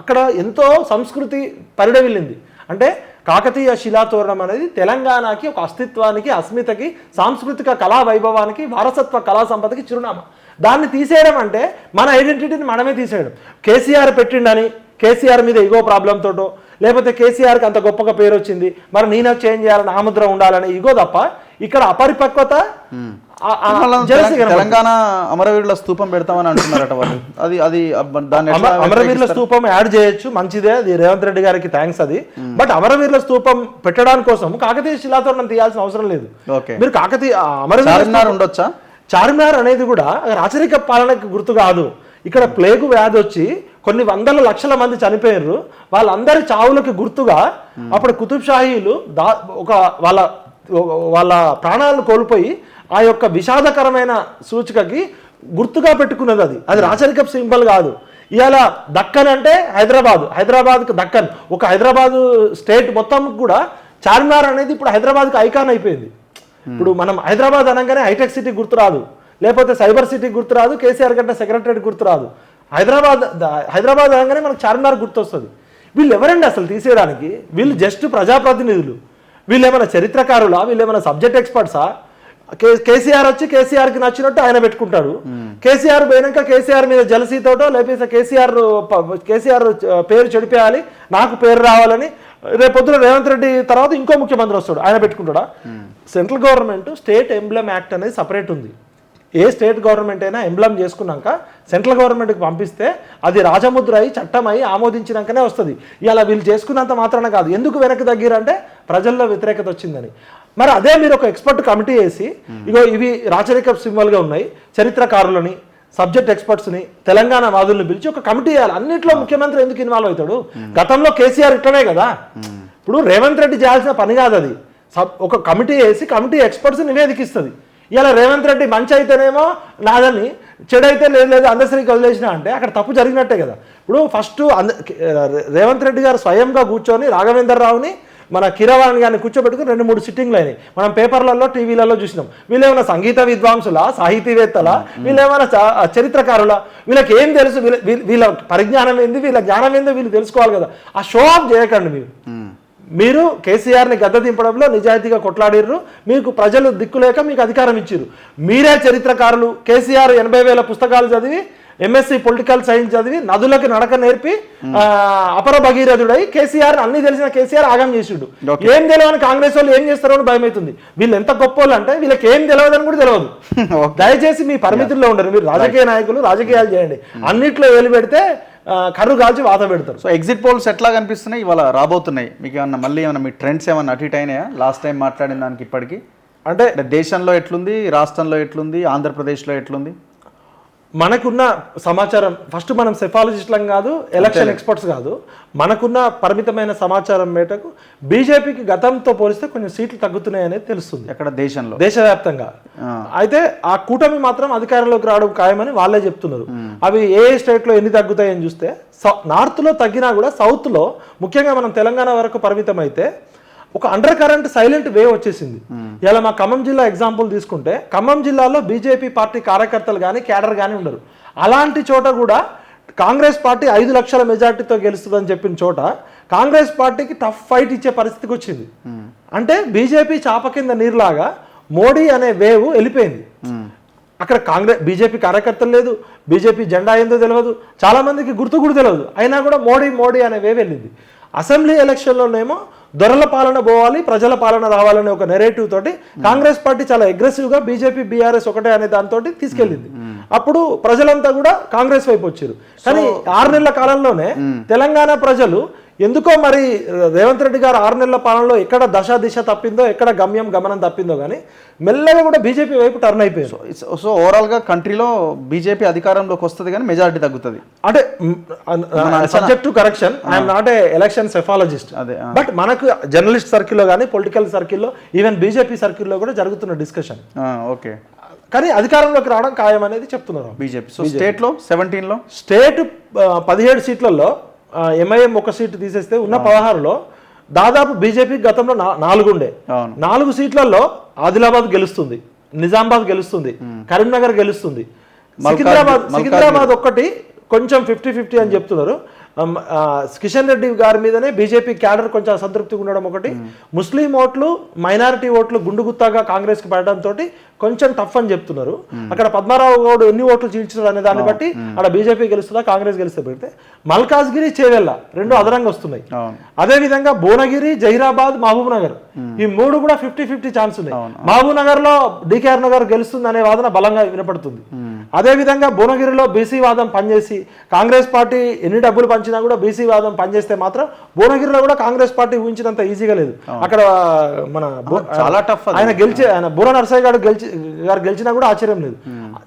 అక్కడ ఎంతో సంస్కృతి పరిడవిల్లింది. అంటే కాకతీయ శిలాతోరణం అనేది తెలంగాణకి ఒక అస్తిత్వానికి, అస్మితకి, సాంస్కృతిక కళా వైభవానికి, వారసత్వ కళా సంపదకి చిరునామా. దాన్ని తీసేయడం అంటే మన ఐడెంటిటీని మనమే తీసేయడం. కేసీఆర్ పెట్టిండని, కేసీఆర్ మీద ఇగో ప్రాబ్లంతోటో, లేకపోతే కేసీఆర్కి అంత గొప్పగా పేరు వచ్చింది మరి నేను చేంజ్ చేయాలని, ఆముద్ర ఉండాలని ఇగో తప్ప ఇక్కడ అపరిపక్వత తెలంగాణ అమరవీరుల స్తూపం పెడతామని అంటున్నారట వాళ్ళు. అది అది దాన్ని అమరవీరుల స్తూపం యాడ్ చేయొచ్చు, మంచిదే, అది రేవంత్ రెడ్డి గారికి థ్యాంక్స్ అది. బట్ అమరవీరుల స్తూపం పెట్టడానికి కోసం కాకతీయ శిలాతోరణం తీయాల్సిన అవసరం లేదు. మీరు కాకతీయ చార్మినార్ ఉండొచ్చా? చార్మినార్ అనేది కూడా రాచరిక పాలనకు గుర్తు కాదు. ఇక్కడ ప్లేగు వ్యాధి వచ్చి కొన్ని వందల లక్షల మంది చనిపోయారు. వాళ్ళందరి చావులకు గుర్తుగా అప్పుడు కుతుబ్ షాహీలు ఒక వాళ్ళ ప్రాణాలను కోల్పోయి ఆ యొక్క విషాదకరమైన సూచికకి గుర్తుగా పెట్టుకున్నది. అది రాచరిక సింబల్ కాదు. ఇవాళ దక్కన్ అంటే హైదరాబాద్కు దక్కన్, ఒక హైదరాబాద్ స్టేట్ మొత్తం కూడా చార్మినార్ అనేది ఇప్పుడు హైదరాబాద్కి ఐకాన్ అయిపోయింది. ఇప్పుడు మనం హైదరాబాద్ అనగానే హైటెక్ సిటీ గుర్తురాదు, లేకపోతే సైబర్ సిటీ గుర్తురాదు, కేసీఆర్ గంట సెక్రటరేట్ గుర్తురాదు. హైదరాబాద్ అనగానే మనకు చార్మినార్ గుర్తొస్తుంది. వీళ్ళు ఎవరండి అసలు తీసేయడానికి? వీళ్ళు జస్ట్ ప్రజాప్రతినిధులు. వీళ్ళు ఏమైనా చరిత్రకారులా? వీళ్ళు ఏమైనా సబ్జెక్ట్ ఎక్స్పర్ట్సా? కేసీఆర్ వచ్చి కేసీఆర్కి నచ్చినట్టు ఆయన పెట్టుకుంటాడు. కేసీఆర్ పోయినాక కేసీఆర్ మీద జలసీతోటో లేకపోతే కేసీఆర్ పేరు చెడిపేయాలి, నాకు పేరు రావాలని రేపొద్దున రేవంత్ రెడ్డి తర్వాత ఇంకో ముఖ్యమంత్రి వస్తాడు, ఆయన పెట్టుకుంటాడా? Central government state emblem act అనేది సపరేట్ ఉంది. ఏ స్టేట్ గవర్నమెంట్ అయినా ఎంబ్లమ్ చేసుకున్నాక సెంట్రల్ గవర్నమెంట్కి పంపిస్తే అది రాజముద్ర అయి చట్టం అయి ఆమోదించినాకనే వస్తుంది. ఇలా వీళ్ళు చేసుకున్నంత మాత్రాన కాదు. ఎందుకు వెనక్కి తగ్గిరంటే ప్రజల్లో వ్యతిరేకత వచ్చిందని. మరి అదే మీరు ఒక ఎక్స్పర్ట్ కమిటీ వేసి ఇగో ఇవి రాచరిక సింబల్గా ఉన్నాయి, చరిత్రకారులని, సబ్జెక్ట్ ఎక్స్పర్ట్స్ని, తెలంగాణ వాదుల్ని పిలిచి ఒక కమిటీ వేయాలి. అన్నింటిలో ముఖ్యమంత్రి ఎందుకు ఇన్వాల్వ్ అవుతాడు? గతంలో కేసీఆర్ ఇట్లనే కదా. ఇప్పుడు రేవంత్ రెడ్డి చేయాల్సిన పని కాదు అది. ఒక కమిటీ వేసి కమిటీ ఎక్స్పర్ట్స్ నివేదికిస్తుంది. ఇలా రేవంత్ రెడ్డి మంచి అయితేనేమో నాదని, చెడైతే లేదు అందశ్రీకి వదిలేసిన అంటే అక్కడ తప్పు జరిగినట్టే కదా. ఇప్పుడు ఫస్ట్ రేవంత్ రెడ్డి గారు స్వయంగా కూర్చొని రాఘవేందర్ రావుని మన కిరవాణి గారిని కూర్చోబెట్టుకుని 2-3 సిట్టింగ్లు అయినాయి. మనం పేపర్లలో టీవీలలో చూసినాం. వీళ్ళేమైనా సంగీత విద్వాంసులా, సాహితీవేత్తలా, వీళ్ళేమైనా చరిత్రకారులా? వీళ్ళకి ఏం తెలుసు? వీళ్ళ పరిజ్ఞానం ఏంది, వీళ్ళ జ్ఞానం ఏందో వీళ్ళు తెలుసుకోవాలి కదా. ఆ షో ఆఫ్ చేయకండి. మీరు కేసీఆర్ని గద్దె దింపడంలో నిజాయితీగా కొట్లాడిర్రు. మీకు ప్రజలు దిక్కులేక మీకు అధికారం ఇచ్చిర్రు. మీరే చరిత్రకారులు. కేసీఆర్ 80,000 పుస్తకాలు చదివి, ఎంఎస్సి పొలిటికల్ సైన్స్ చదివి, నదులకి నడక నేర్పి అపర భగీరథుడై కేసీఆర్ అన్ని తెలిసిన కేసీఆర్ ఆగం చేసిండు. ఏం తెలియని కాంగ్రెస్ వాళ్ళు ఏం చేస్తారో అని భయం అవుతుంది. వీళ్ళు ఎంత గొప్ప వాళ్ళు అంటే వీళ్ళకి ఏం తెలియదని కూడా తెలియదు. దయచేసి మీ పరిమితుల్లో ఉండరు. మీరు రాజకీయ నాయకులు, రాజకీయాలు చేయండి. అన్నిట్లో వేలు పెడితే కర్రు కాల్చి వాత పెడతారు. సో ఎగ్జిట్ పోల్స్ ఎట్లా కనిపిస్తున్నాయి ఇవాళ రాబోతున్నాయి? మీకు ఏమన్నా మళ్ళీ ఏమన్నా మీ ట్రెండ్స్ ఏమన్నా అటు ఇటు అయినాయా లాస్ట్ టైం మాట్లాడిన దానికి ఇప్పటికీ? అంటే దేశంలో ఎట్లుంది, రాష్ట్రంలో ఎట్లుంది, ఆంధ్రప్రదేశ్లో ఎట్లుంది? మనకున్న సమాచారం, ఫస్ట్ మనం సెఫాలజిస్టులం కాదు, ఎలక్షన్ ఎక్స్పర్ట్స్ కాదు, మనకున్న పరిమితమైన సమాచారం మేరకు బీజేపీకి గతంతో పోలిస్తే కొంచెం సీట్లు తగ్గుతున్నాయి అనేది తెలుస్తుంది. ఎక్కడ? దేశంలో, దేశవ్యాప్తంగా. అయితే ఆ కూటమి మాత్రం అధికారంలోకి రావడం ఖాయమని వాళ్ళే చెప్తున్నారు. అవి ఏ స్టేట్లో ఎన్ని తగ్గుతాయని చూస్తే నార్త్లో తగ్గినా కూడా సౌత్లో, ముఖ్యంగా మనం తెలంగాణ వరకు పరిమితం అయితే ఒక అండర్ కరెంట్ సైలెంట్ వేవ్ వచ్చేసింది. ఇలా మా ఖమ్మం జిల్లా ఎగ్జాంపుల్ తీసుకుంటే, ఖమ్మం జిల్లాలో బీజేపీ పార్టీ కార్యకర్తలు కానీ క్యాడర్ కానీ ఉండరు. అలాంటి చోట కూడా కాంగ్రెస్ పార్టీ 5 లక్షల మెజార్టీతో గెలుస్తుందని చెప్పిన చోట కాంగ్రెస్ పార్టీకి టఫ్ ఫైట్ ఇచ్చే పరిస్థితికి వచ్చింది. అంటే బీజేపీ చాప కింద నీరులాగా మోడీ అనే వేవ్ వెళ్ళిపోయింది. అక్కడ బీజేపీ కార్యకర్తలు లేదు, బీజేపీ జెండా ఏందో తెలియదు, చాలా మందికి గుర్తు కూడా తెలియదు. అయినా కూడా మోడీ అనే వేవ్ వెళ్ళింది. అసెంబ్లీ ఎలక్షన్లోనేమో దొరల పాలన పోవాలి, ప్రజల పాలన రావాలనే ఒక నెరేటివ్ తోటి కాంగ్రెస్ పార్టీ చాలా అగ్రెసివ్గా బీజేపీ బీఆర్ఎస్ ఒకటే అనే దాంతో తీసుకెళ్ళింది. అప్పుడు ప్రజలంతా కూడా కాంగ్రెస్ వైపు వచ్చారు. కానీ 6 నెలల కాలంలోనే తెలంగాణ ప్రజలు ఎందుకో మరి రేవంత్ రెడ్డి గారు 6 నెలల పాలనలో ఎక్కడ దిశ తప్పిందో, ఎక్కడ గమనం తప్పిందో కానీ మెల్లగా కూడా బీజేపీ వైపు టర్న్ అయిపోయింది. సో ఓవరాల్గా కంట్రీలో బీజేపీ అధికారంలోకి వస్తుంది కానీ మెజారిటీ తగ్గుతుంది. అంటే subject to correction, I'm not a election psephologist. అదే, బట్ మనకు జర్నలిస్ట్ సర్కిల్లో కానీ, పొలిటికల్ సర్కిల్లో, ఈవెన్ బీజేపీ సర్కిల్లో కూడా జరుగుతున్న డిస్కషన్. ఓకే. కానీ అధికారంలోకి రావడం ఖాయం అనేది చెప్తున్నారు బీజేపీ. సో స్టేట్లో 17లో స్టేట్ 17 సీట్లలో ఎంఐఎం 1 సీటు తీసేస్తే ఉన్న 16లో దాదాపు బీజేపీ గతంలో 4 ఉండే. 4 సీట్లలో ఆదిలాబాద్ గెలుస్తుంది, నిజామాబాద్ గెలుస్తుంది, కరీంనగర్ గెలుస్తుంది, సికింద్రాబాద్ ఒక్కటి కొంచెం 50-50 అని చెప్తున్నారు. కిషన్ రెడ్డి గారి మీదనే బీజేపీ క్యాడర్ కొంచెం అసంతృప్తిగా ఉండడం ఒకటి, ముస్లిం ఓట్లు మైనారిటీ ఓట్లు గుండుగుత్తాగా కాంగ్రెస్కి పడడంతో కొంచెం టఫ్ అని చెప్తున్నారు. అక్కడ పద్మారావు గౌడ్ ఎన్ని ఓట్లు చీల్చున్నారు అనే దాన్ని బట్టి అక్కడ బీజేపీ గెలుస్తుందా కాంగ్రెస్ గెలిస్తే పెడితే మల్కాజ్గిరి చేవెళ్ళ రెండు అదనంగా వస్తున్నాయి. అదేవిధంగా భువనగిరి, జహీరాబాద్, మహబూబ్ నగర్ ఈ మూడు కూడా 50-50 ఛాన్స్ ఉన్నాయి. మహబూబ్ నగర్ లో డికేఆర్ నగర్ గెలుస్తుంది అనే వాదన బలంగా వినపడుతుంది. అదేవిధంగా భువనగిరిలో బీసీ వాదం పనిచేసి కాంగ్రెస్ పార్టీ ఎన్ని డబ్బులు పంచినా కూడా బీసీ వాదం పనిచేస్తే మాత్రం భువనగిరిలో కూడా కాంగ్రెస్ పార్టీ ఊహించినంత ఈజీగా లేదు. అక్కడ మన చాలా టఫ్ ఆయన బుర్ర నరసయ్య గారు గెలిచినా కూడా ఆశ్చర్యం లేదు.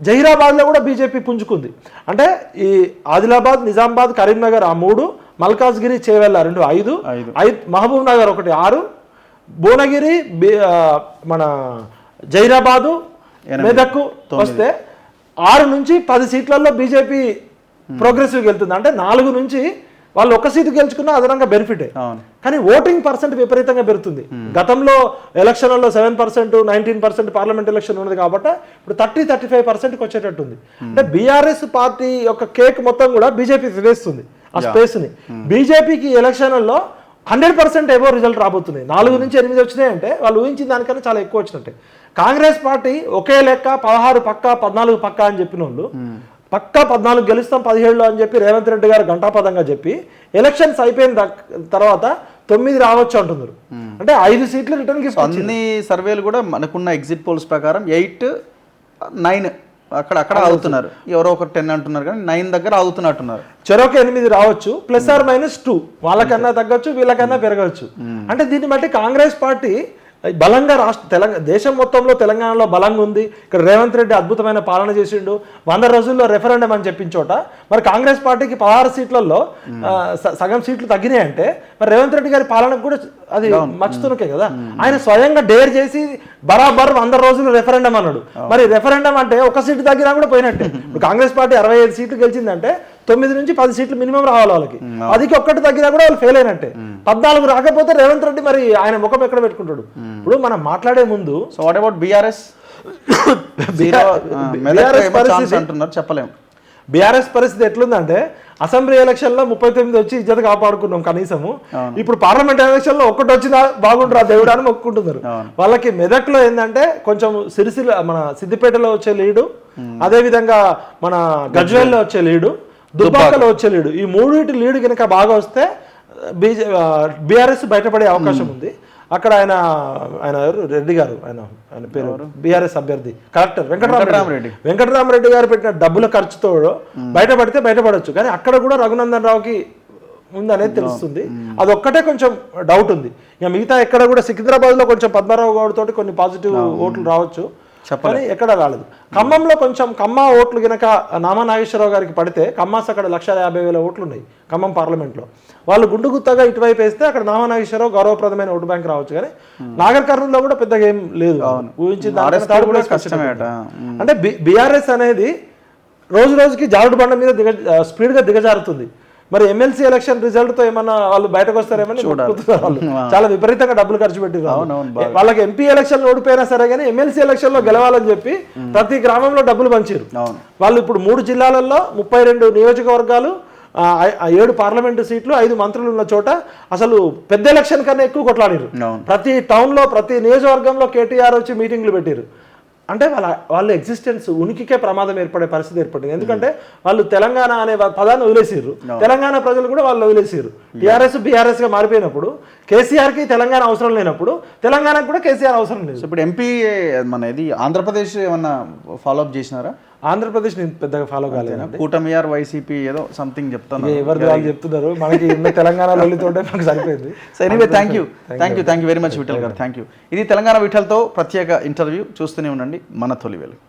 జహీరాబాద్ లో కూడా బీజేపీ పుంజుకుంది. అంటే ఈ ఆదిలాబాద్, నిజామాబాద్, కరీంనగర్ ఆ 3, మల్కాజ్గిరి, చేవెళ్ళ 2 5, మహబూబ్ నగర్ 1 6, భువనగిరి, మన జహీరాబాదు, మెదక్ వస్తే 6 నుంచి 10 సీట్లలో బీజేపీ ప్రోగ్రెసివ్ వెళ్తుంది. అంటే 4 నుంచి వాళ్ళు 1 సీటు గెలుచుకున్నా అదనంగా బెనిఫిటే. కానీ ఓటింగ్ పర్సెంట్ విపరీతంగా పెరుగుతుంది. గతంలో ఎలక్షన్లలో 7%, 19% పార్లమెంట్ ఎలక్షన్ ఉన్నది కాబట్టి ఇప్పుడు 30-35%కి వచ్చేటట్టుంది. అంటే బీఆర్ఎస్ పార్టీ యొక్క కేక్ మొత్తం కూడా బీజేపీ తినేస్తుంది ఆ స్పేస్ని. బీజేపీకి ఎలక్షన్లలో 100% ఎబో రిజల్ట్ రాబోతున్నాయి. 4 నుంచి 8 వచ్చినాయి అంటే వాళ్ళు ఊహించిన దానికన్నా చాలా ఎక్కువ వచ్చినట్టే. కాంగ్రెస్ పార్టీ ఒకే లెక్క 16 పక్కా 14 పక్కా అని చెప్పిన వాళ్ళు పక్కా 14 గెలుస్తాం 17లో అని చెప్పి రేవంత్ రెడ్డి గారు ఘంటాపదంగా చెప్పి ఎలక్షన్స్ అయిపోయిన తర్వాత 9 రావచ్చు అంటున్నారు. అంటే 5 సీట్లు రిటర్న్ గిఫ్ట్. అన్ని సర్వేలు కూడా మనకున్న ఎగ్జిట్ పోల్స్ ప్రకారం 8, 9 అక్కడ అవుతున్నారు. ఎవరో ఒక 10 అంటున్నారు కానీ 9 దగ్గర అవుతున్నట్టున్నారు. చెరోకి 8 రావచ్చు, +2 వాళ్ళకన్నా తగ్గొచ్చు, వీళ్ళకన్నా పెరగవచ్చు. అంటే దీన్ని బట్టి కాంగ్రెస్ పార్టీ బలంగా దేశం మొత్తంలో తెలంగాణలో బలంగా ఉంది. ఇక్కడ రేవంత్ రెడ్డి అద్భుతమైన పాలన చేసిండు. 100 రోజుల్లో రెఫరెండం అని చెప్పిన చోట మరి కాంగ్రెస్ పార్టీకి 16 సీట్లలో సగం సీట్లు తగ్గినాయి అంటే మరి రేవంత్ రెడ్డి గారి పాలనకు కూడా అది మచ్చుతునకే కదా. ఆయన స్వయంగా డేర్ చేసి బరాబర్ 100 రోజులు రెఫరెండం అన్నాడు. మరి రెఫరెండం అంటే 1 సీటు తగ్గినా కూడా పోయినట్టే. ఇప్పుడు కాంగ్రెస్ పార్టీ 65 సీట్లు గెలిచిందంటే 9 నుంచి 10 సీట్లు మినిమం రావాలి వాళ్ళకి. 10కి 1 తగ్గినా కూడా వాళ్ళు ఫెయిల్ అయినట్టే. 14 రాకపోతే రేవంత్ రెడ్డి మరి ఆయన ముఖం ఎక్కడ పెట్టుకుంటాడు? ఇప్పుడు మనం మాట్లాడే ముందు సో వాట్ అబౌట్ బీఆర్ఎస్ అంటున్నారు, చెప్పలేము. బీఆర్ఎస్ పరిస్థితి ఎట్లుందంటే అసెంబ్లీ ఎలక్షన్ లో 39 వచ్చి ఇజ్జత్ కాపాడుకున్నాం కనీసము. ఇప్పుడు పార్లమెంట్ ఎలక్షన్ లో 1 వచ్చినా బాగుంటారా దేవుడు అని మొక్కుకుంటున్నారు. వాళ్ళకి మెదక్లో ఏంటంటే కొంచెం సిరిసిల్ల మన సిద్దిపేటలో వచ్చే లీడు, అదే విధంగా మన గజ్వేల్లో వచ్చే లీడు, దుబ్బాకలో వచ్చే లీడు, ఈ 3 లీడు కనుక బాగా వస్తే బీఆర్ఎస్ బయటపడే అవకాశం ఉంది. అక్కడ ఆయన రెడ్డి గారు ఆయన పేరు బీఆర్ఎస్ అభ్యర్థి కలెక్టర్ వెంకటరామరెడ్డి గారు పెట్టిన డబ్బుల ఖర్చుతో బయటపడవచ్చు. కానీ అక్కడ కూడా రఘునందన్ రావుకి ఉందనేది తెలుస్తుంది. అదొక్కటే కొంచెం డౌట్ ఉంది. ఇక మిగతా ఎక్కడ కూడా సికింద్రాబాద్లో కొంచెం పద్మారావు గౌడ్ తోటి కొన్ని పాజిటివ్ ఓట్లు రావచ్చు, కానీ ఎక్కడ రాలేదు. ఖమ్మంలో కొంచెం ఖమ్మ ఓట్లు గనక నామా నాగేశ్వరరావు గారికి పడితే ఖమ్మాస్ అక్కడ 150,000 ఓట్లు ఉన్నాయి ఖమ్మం పార్లమెంట్లో. వాళ్ళు గుండుగుత్తగా ఇటువైపు వేస్తే అక్కడ నామా నాగేశ్వరరావు గౌరవప్రదమైన ఓటు బ్యాంక్ రావచ్చు. కానీ నాగర్ కర్నూలులో కూడా పెద్దగా ఏం లేదు ఊహించింది. అంటే బీఆర్ఎస్ అనేది రోజు రోజుకి జారుడు బండ మీద స్పీడ్గా దిగజారుతుంది. మరి ఎమ్మెల్సీ ఎలక్షన్ రిజల్ట్ తో ఏమన్నా వాళ్ళు బయటకు వస్తారేమని వాళ్ళు చాలా విపరీతంగా డబ్బులు ఖర్చు పెట్టారు. వాళ్ళకి ఎంపీ ఎలక్షన్ ఓడిపోయినా సరే కానీ ఎమ్మెల్సీ ఎలక్షన్ లో గెలవాలని చెప్పి ప్రతి గ్రామంలో డబ్బులు పంచారు. వాళ్ళు ఇప్పుడు 3 జిల్లాలలో 32 నియోజకవర్గాలు, 7 పార్లమెంటు సీట్లు, 5 మంత్రులు ఉన్న చోట అసలు పెద్ద ఎలక్షన్ కన్నా ఎక్కువ కొట్లాడారు. ప్రతి టౌన్ లో ప్రతి నియోజకవర్గంలో కేటీఆర్ వచ్చి మీటింగ్లు పెట్టారు. అంటే వాళ్ళ ఎగ్జిస్టెన్స్ ఉనికికే ప్రమాదం ఏర్పడే పరిస్థితి ఏర్పడింది. ఎందుకంటే వాళ్ళు తెలంగాణ అనే పదాన్ని వదిలేసారు, తెలంగాణ ప్రజలు కూడా వాళ్ళు వదిలేసారు. టీఆర్ఎస్ బీఆర్ఎస్ గా మారిపోయినప్పుడు కేసీఆర్కి తెలంగాణ అవసరం లేనప్పుడు తెలంగాణకు కూడా కేసీఆర్ అవసరం లేదు. ఇప్పుడు ఎంపీ మన ఇది ఆంధ్రప్రదేశ్ ఏమన్నా ఫాలో అప్ చేసినారా? ఆంధ్రప్రదేశ్ నేను పెద్దగా ఫాలో కాలేదు. కూటమి వైసీపీ ఏదో సంథింగ్ చెప్తాను, ఎవరు వాళ్ళు చెప్తున్నారు, మనకి తెలంగాణ లొల్లితోటే మనకు సరిపోయింది. So anyway thank you very much Vithal garu, thank you. ఇది తెలంగాణ విఠల్తో ప్రత్యేక ఇంటర్వ్యూ. చూస్తూనే ఉండండి మన తొలి వెలుగు.